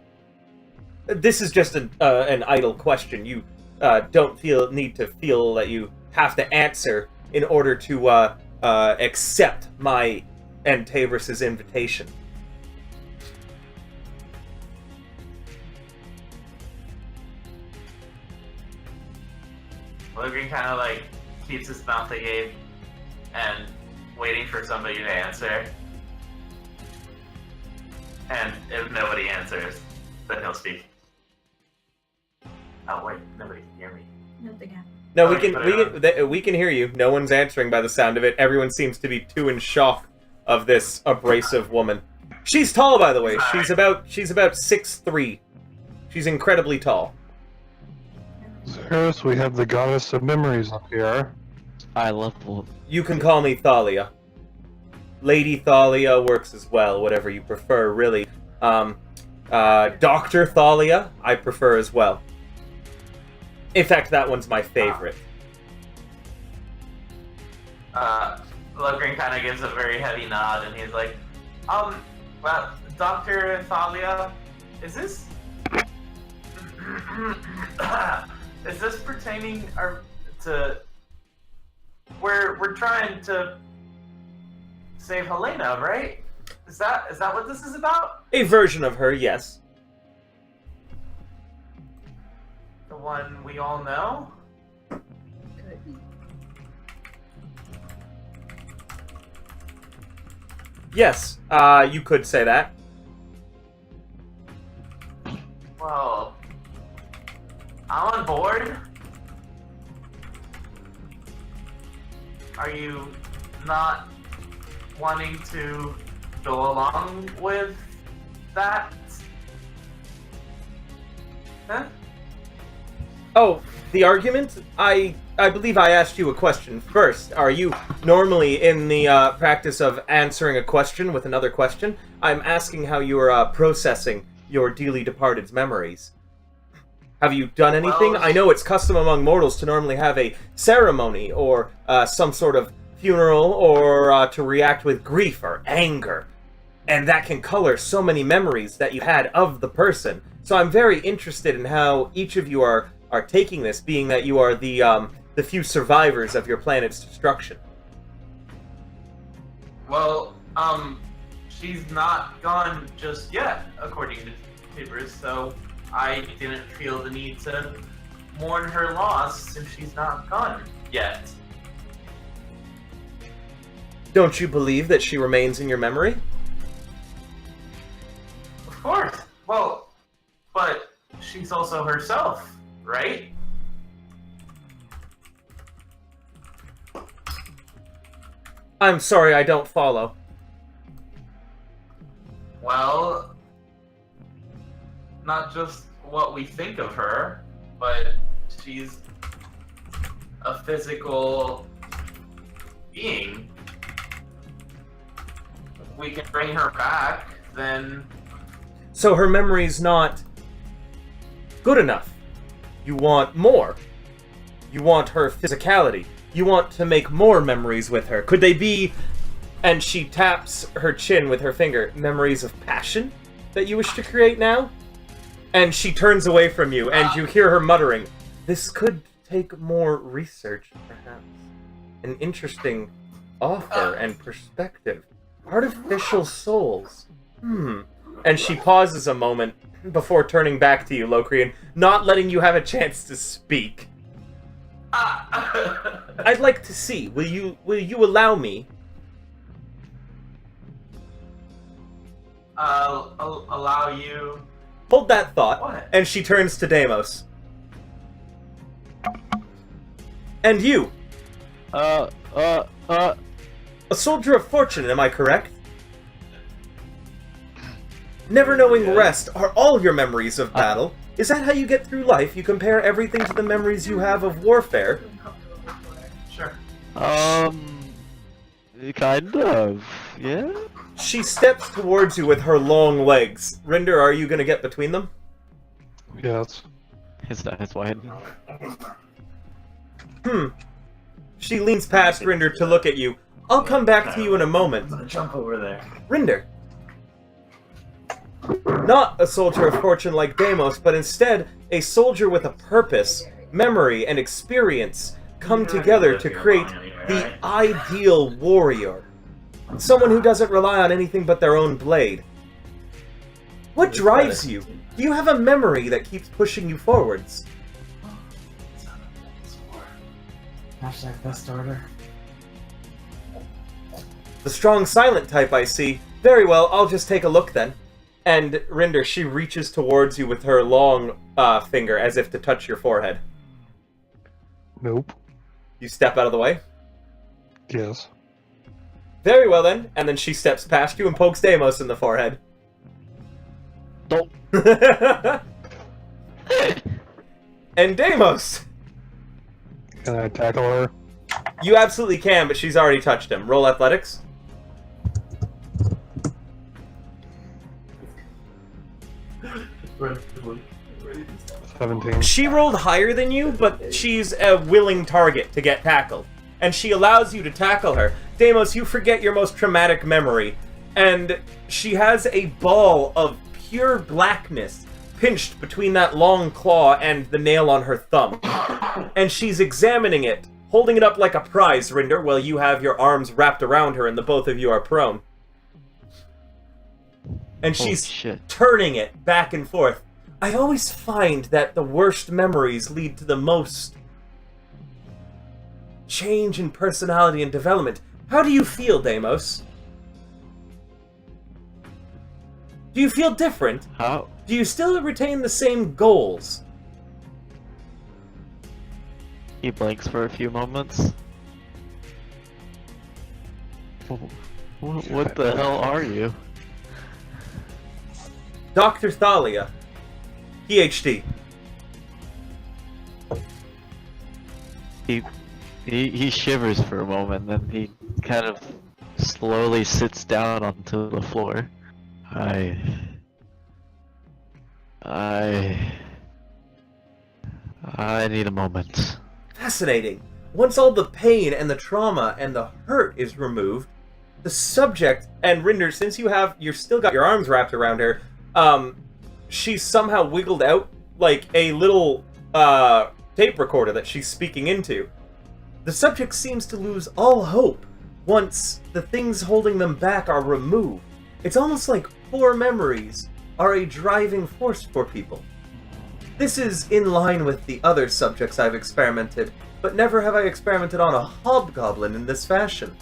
This is just an idle question. You don't need to feel that you have to answer in order to accept my and Tabris's invitation. Logan kind of like keeps his mouth agape and waiting for somebody to answer. And if nobody answers, then he'll speak. Oh wait, nobody can hear me. Nothing happened. No, Oh, we can hear you. No one's answering by the sound of it. Everyone seems to be too in shock of this abrasive woman. She's tall, by the way. She's about 6'3". She's incredibly tall. Zeros, we have the goddess of memories up here. I love. You can call me Thalia. Lady Thalia works as well, whatever you prefer, really. Dr. Thalia, I prefer as well. In fact, that one's my favorite. Logrin kind of gives a very heavy nod, and he's like, well, Dr. Thalia, is this... is this pertaining to... We're trying to save Helena, right? Is that what this is about? A version of her, yes. The one we all know? Yes, you could say that. Well, I'm on board. Are you not wanting to go along with that? Huh? Oh, the argument? I believe I asked you a question first. Are you normally in the practice of answering a question with another question? I'm asking how you are processing your dearly departed's memories. Have you done anything? Well, I know it's custom among mortals to normally have a ceremony or some sort of funeral or to react with grief or anger. And that can color so many memories that you had of the person. So I'm very interested in how each of you are taking this, being that you are the few survivors of your planet's destruction. Well, she's not gone just yet, according to papers, so I didn't feel the need to mourn her loss since she's not gone yet. Don't you believe that she remains in your memory? Of course. Well, but she's also herself, right? I'm sorry, I don't follow. Well, not just what we think of her, but she's a physical being. If we can bring her back, then... So her memory's not good enough. You want more. You want her physicality. You want to make more memories with her. Could they be, and she taps her chin with her finger, memories of passion that you wish to create now? And she turns away from you, and you hear her muttering, this could take more research, perhaps. An interesting offer and perspective. Artificial souls. And she pauses a moment before turning back to you, Locrian, not letting you have a chance to speak. I'd like to see. Will you allow me? I'll allow you... Hold that thought. What? And she turns to Deimos. And you. A soldier of fortune, am I correct? Never knowing rest are all your memories of battle. Is that how you get through life? You compare everything to the memories you have of warfare? Sure. Kind of. Yeah? She steps towards you with her long legs. Rinder, are you gonna get between them? Yes. His wide. She leans past Rinder to look at you. I'll come back to you in a moment. I'm gonna jump over there. Rinder. Not a soldier of fortune like Deimos, but instead a soldier with a purpose, memory, and experience come together to create the ideal warrior. Someone who doesn't rely on anything but their own blade. What drives you? Do you have a memory that keeps pushing you forwards? Hashtag best order. The strong silent type, I see. Very well, I'll just take a look then. And Rinder, she reaches towards you with her long finger as if to touch your forehead. Nope. You step out of the way? Yes. Very well then. And then she steps past you and pokes Deimos in the forehead. Don't. And Deimos! Can I tackle her? You absolutely can, but she's already touched him. Roll athletics. Right. 17. She rolled higher than you, but she's a willing target to get tackled. And she allows you to tackle her. Deimos, you forget your most traumatic memory. And she has a ball of pure blackness pinched between that long claw and the nail on her thumb. And she's examining it, holding it up like a prize, Rinder, while you have your arms wrapped around her and the both of you are prone. And she's turning it back and forth. I always find that the worst memories lead to the most change in personality and development. How do you feel, Deimos? Do you feel different? How? Do you still retain the same goals? He blinks for a few moments. What the hell are you? Dr. Thalia, PhD. He shivers for a moment, then he kind of slowly sits down onto the floor. I need a moment. Fascinating. Once all the pain and the trauma and the hurt is removed, the subject, and Rinder, since you've still got your arms wrapped around her, she's somehow wiggled out like a little tape recorder that she's speaking into. The subject seems to lose all hope once the things holding them back are removed. It's almost like poor memories are a driving force for people. This is in line with the other subjects I've experimented, but never have I experimented on a hobgoblin in this fashion.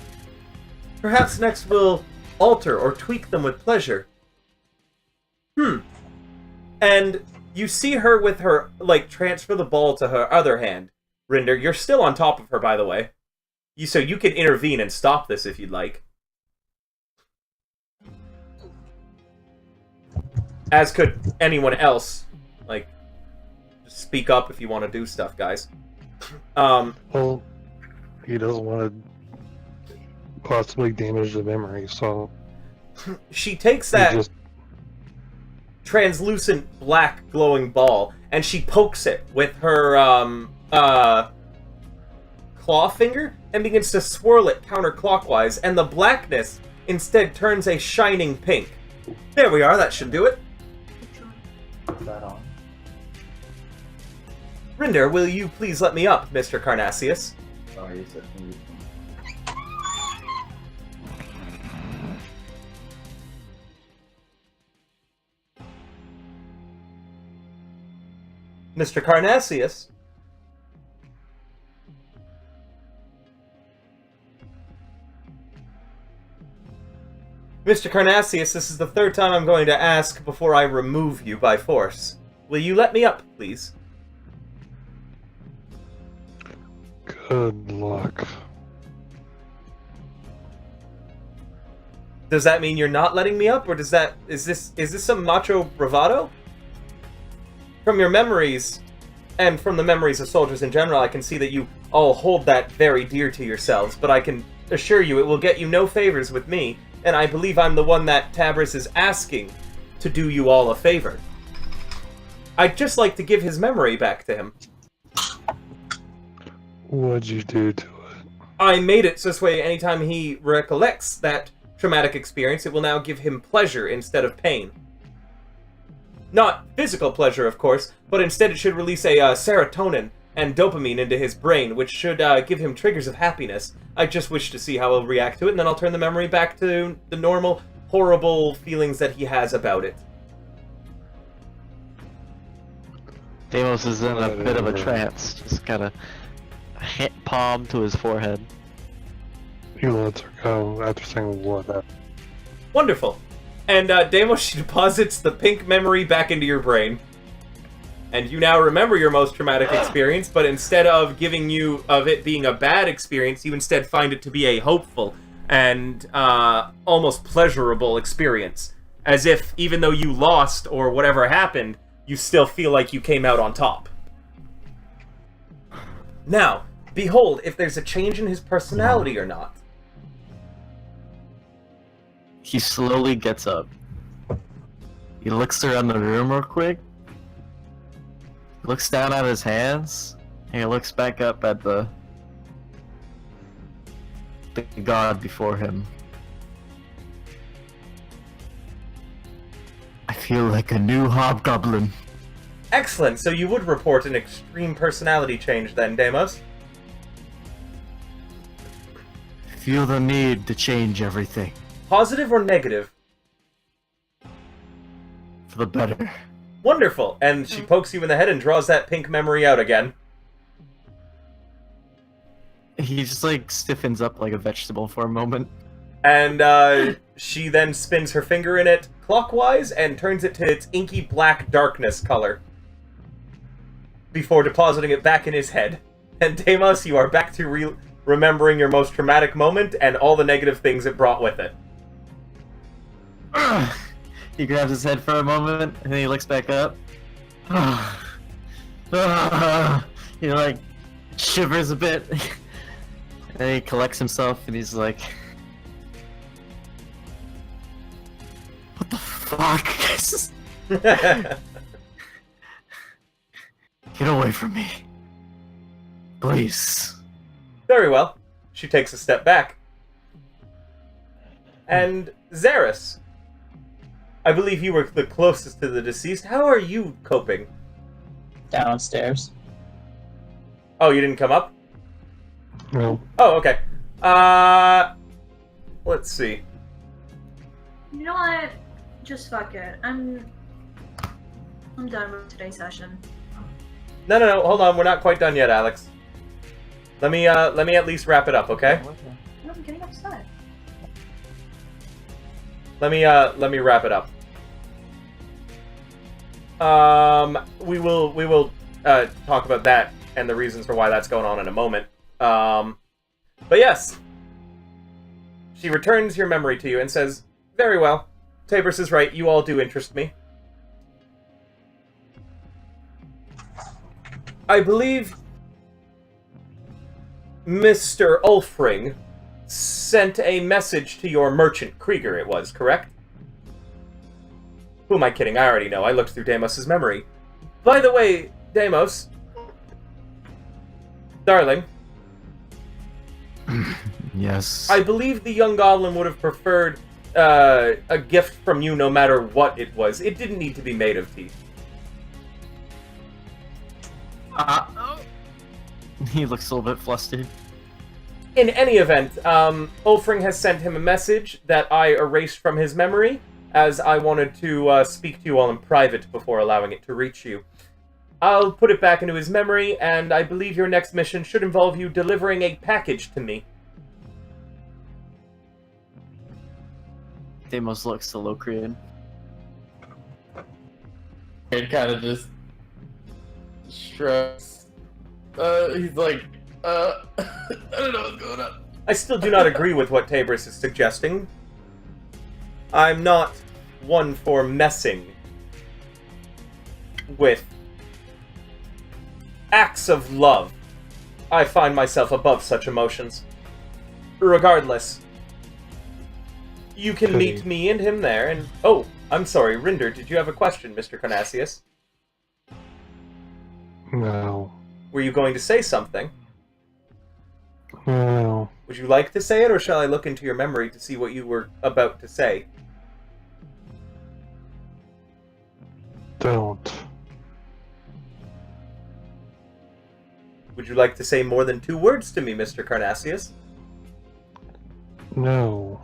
Perhaps next we'll alter or tweak them with pleasure. And you see her with her, transfer the ball to her other hand. Rinder, you're still on top of her, by the way. So you can intervene and stop this if you'd like. As could anyone else. Just speak up if you want to do stuff, guys. Well, he doesn't want to possibly damage the memory, so... She takes that translucent black glowing ball and she pokes it with her claw finger and begins to swirl it counterclockwise, and the blackness instead turns a shining pink. There we are, that should do it. Put that on. Rinder, will you please let me up, Mr. Carnassius? Sorry, you said me. Mr. Carnassius? Mr. Carnassius, this is the third time I'm going to ask before I remove you by force. Will you let me up, please? Good luck. Does that mean you're not letting me up, or is this some macho bravado? From your memories, and from the memories of soldiers in general, I can see that you all hold that very dear to yourselves, but I can assure you it will get you no favors with me, and I believe I'm the one that Tabris is asking to do you all a favor. I'd just like to give his memory back to him. What'd you do to it? I made it so this way anytime he recollects that traumatic experience, it will now give him pleasure instead of pain. Not physical pleasure, of course, but instead it should release a serotonin and dopamine into his brain, which should give him triggers of happiness. I just wish to see how he'll react to it, and then I'll turn the memory back to the normal, horrible feelings that he has about it. Deimos is in a bit of a trance, just kind of palm to his forehead. He lets her go after saying what? Wonderful. And Deimos, she deposits the pink memory back into your brain. And you now remember your most traumatic experience, but instead of giving you of it being a bad experience, you instead find it to be a hopeful and almost pleasurable experience. As if, even though you lost or whatever happened, you still feel like you came out on top. Now, behold if there's a change in his personality or not. He slowly gets up. He looks around the room real quick. Looks down at his hands. And he looks back up at the god before him. I feel like a new hobgoblin. Excellent, so you would report an extreme personality change then, Deimos? Feel the need to change everything. Positive or negative? For the better. Wonderful, and she pokes you in the head and draws that pink memory out again. He just like stiffens up like a vegetable for a moment. And she then spins her finger in it clockwise and turns it to its inky black darkness color. Before depositing it back in his head. And Deimos, you are back to remembering your most traumatic moment and all the negative things it brought with it. He grabs his head for a moment, and then he looks back up. He like shivers a bit. And then he collects himself, and he's like, "What the fuck?" Get away from me, please. Very well. She takes a step back. And Zaris, I believe you were the closest to the deceased. How are you coping? Downstairs. Oh, you didn't come up? No. Oh, okay. Let's see. You know what? Just fuck it. I'm done with today's session. No, hold on. We're not quite done yet, Alex. Let me at least wrap it up, okay? I'm getting upset. Let me wrap it up. We will talk about that and the reasons for why that's going on in a moment. But yes. She returns your memory to you and says, "Very well. Tabris is right. You all do interest me. I believe Mr. Ulfring sent a message to your merchant, Krieger, it was, correct? Who am I kidding? I already know. I looked through Deimos' memory. By the way, Deimos, darling, Yes. I believe the young goblin would have preferred a gift from you no matter what it was. It didn't need to be made of teeth. He looks a little bit flustered. In any event, Ulfring has sent him a message that I erased from his memory, as I wanted to speak to you all in private before allowing it to reach you. I'll put it back into his memory, and I believe your next mission should involve you delivering a package to me. Deimos looks to Locrian. It kind of just shrugs. He's like, I don't know what's going on. I still do not agree with what Tabris is suggesting. I'm not one for messing with acts of love. I find myself above such emotions. Regardless, you can meet me and him there, and... Oh, I'm sorry, Rinder, did you have a question, Mr. Carnassius? No. Were you going to say something? No. Would you like to say it, or shall I look into your memory to see what you were about to say? Don't. Would you like to say more than 2 words to me, Mr. Carnassius? No.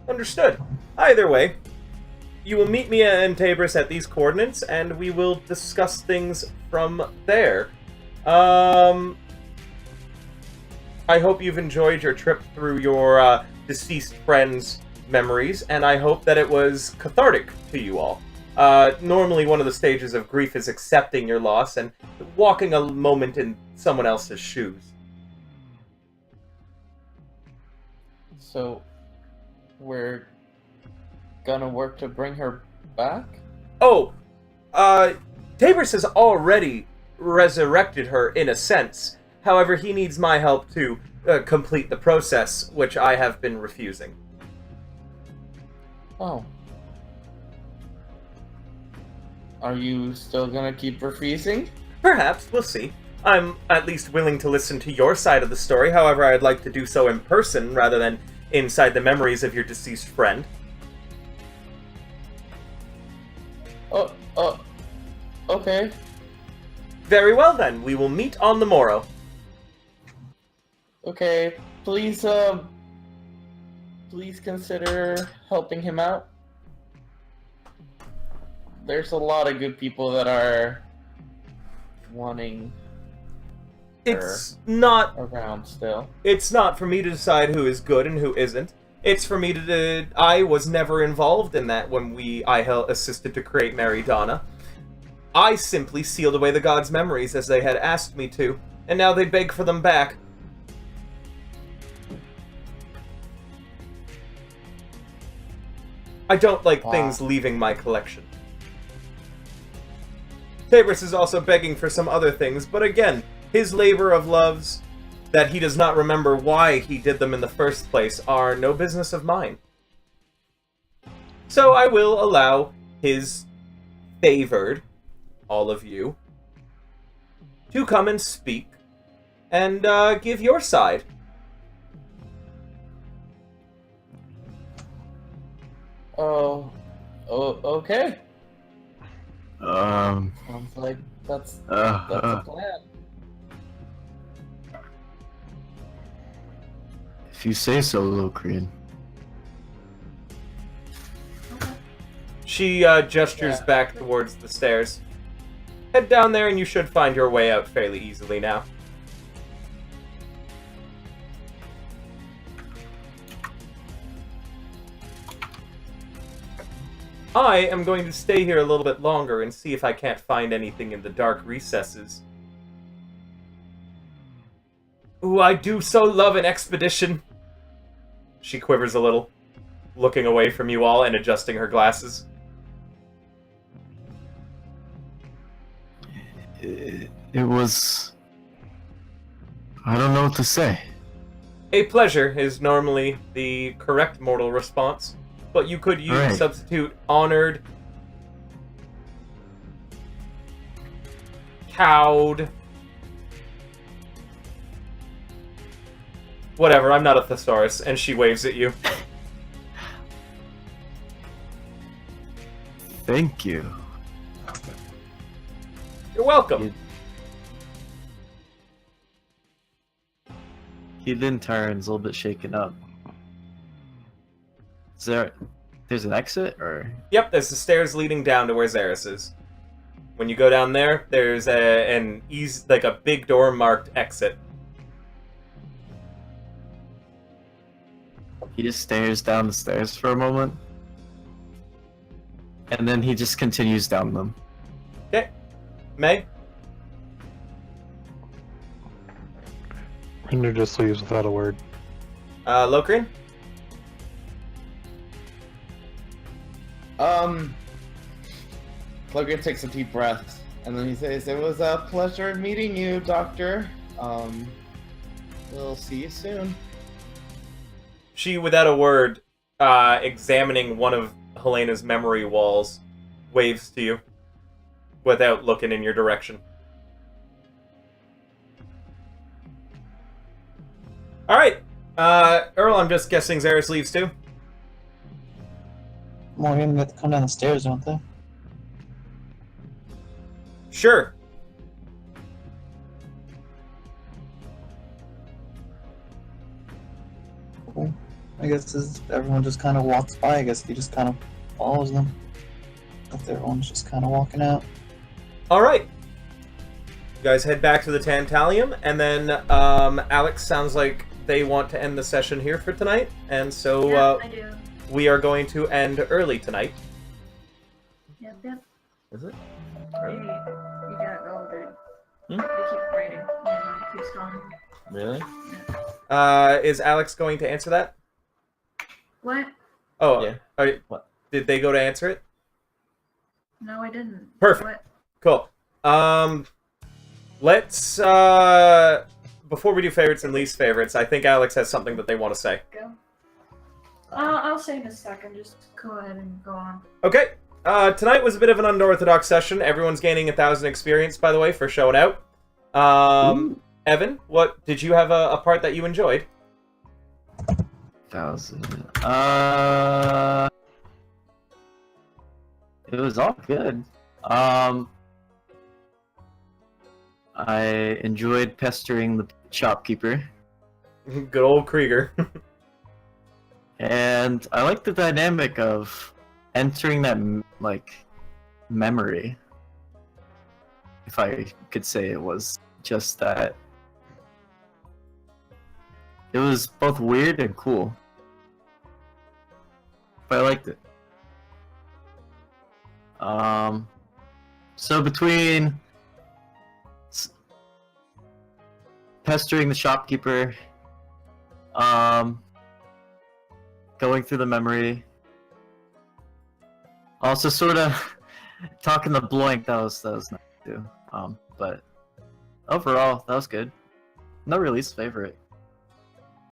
Understood. Either way, you will meet me and Tabris at these coordinates, and we will discuss things from there. I hope you've enjoyed your trip through your deceased friend's memories, and I hope that it was cathartic to you all. Normally one of the stages of grief is accepting your loss and walking a moment in someone else's shoes. So, we're gonna work to bring her back? Oh, Tabris has already resurrected her in a sense. However, he needs my help to complete the process, which I have been refusing. Oh. Are you still gonna keep refusing? Perhaps, we'll see. I'm at least willing to listen to your side of the story, however, I'd like to do so in person rather than inside the memories of your deceased friend. Okay. Very well then, we will meet on the morrow. Okay, please consider helping him out. There's a lot of good people that are wanting It's not around still. It's not for me to decide who is good and who isn't. It's for me to I was never involved in that when I assisted to create Mary Donna. I simply sealed away the gods' memories as they had asked me to, and now they beg for them back. I don't like things leaving my collection. Tabris is also begging for some other things, but again, his labor of loves, that he does not remember why he did them in the first place, are no business of mine. So I will allow his favored, all of you, to come and speak and give your side. Okay. Sounds like that's a plan. If you say so, Locrian. She gestures back towards the stairs. Head down there and you should find your way out fairly easily now. I am going to stay here a little bit longer and see if I can't find anything in the dark recesses. Ooh, I do so love an expedition. She quivers a little, looking away from you all and adjusting her glasses. It was... I don't know what to say. A pleasure is normally the correct mortal response, but you could use substitute honored, cowed, whatever, I'm not a thesaurus, and she waves at you. Thank you. You're welcome. He then turns a little bit shaken up. There's an exit, or? Yep, there's the stairs leading down to where Xeris is. When you go down there, there's a big door marked exit. He just stares down the stairs for a moment. And then he just continues down them. Okay. May? Hinder just leaves without a word. Locrian? Logan takes a deep breath, and then he says, "It was a pleasure meeting you, Doctor. We'll see you soon." She, without a word, examining one of Helena's memory walls, waves to you, without looking in your direction. Alright, Earl, I'm just guessing Xeris leaves too? Well, we're gonna have to come down the stairs, don't they? Sure. Cool. I guess everyone just kind of walks by. I guess he just kind of follows them. If everyone's just kind of walking out. Alright. You guys head back to the Tantalium, and then Alex sounds like they want to end the session here for tonight, and so Yeah, I do. we are going to end early tonight. Yep, yep. Is it? Hey, you gotta go, dude. Hmm? They keep raiding. Keep going. Really? Is Alex going to answer that? What? Oh, Yeah. What? Did they go to answer it? No, I didn't. Perfect. What? Cool. Let's before we do favorites and least favorites, I think Alex has something that they want to say. Go. I'll say in a second. Just go ahead and go on. Okay. Tonight was a bit of an unorthodox session. Everyone's gaining 1,000 experience, by the way, for showing out. Evan, what did you have a part that you enjoyed? 1,000. It was all good. I enjoyed pestering the shopkeeper. Good old Krieger. And I like the dynamic of entering that, like, memory. If I could say it was just that. It was both weird and cool. But I liked it. So between pestering the shopkeeper, going through the memory, also sort of talking to Bloink, that was nice too. But overall, that was good. No release favorite.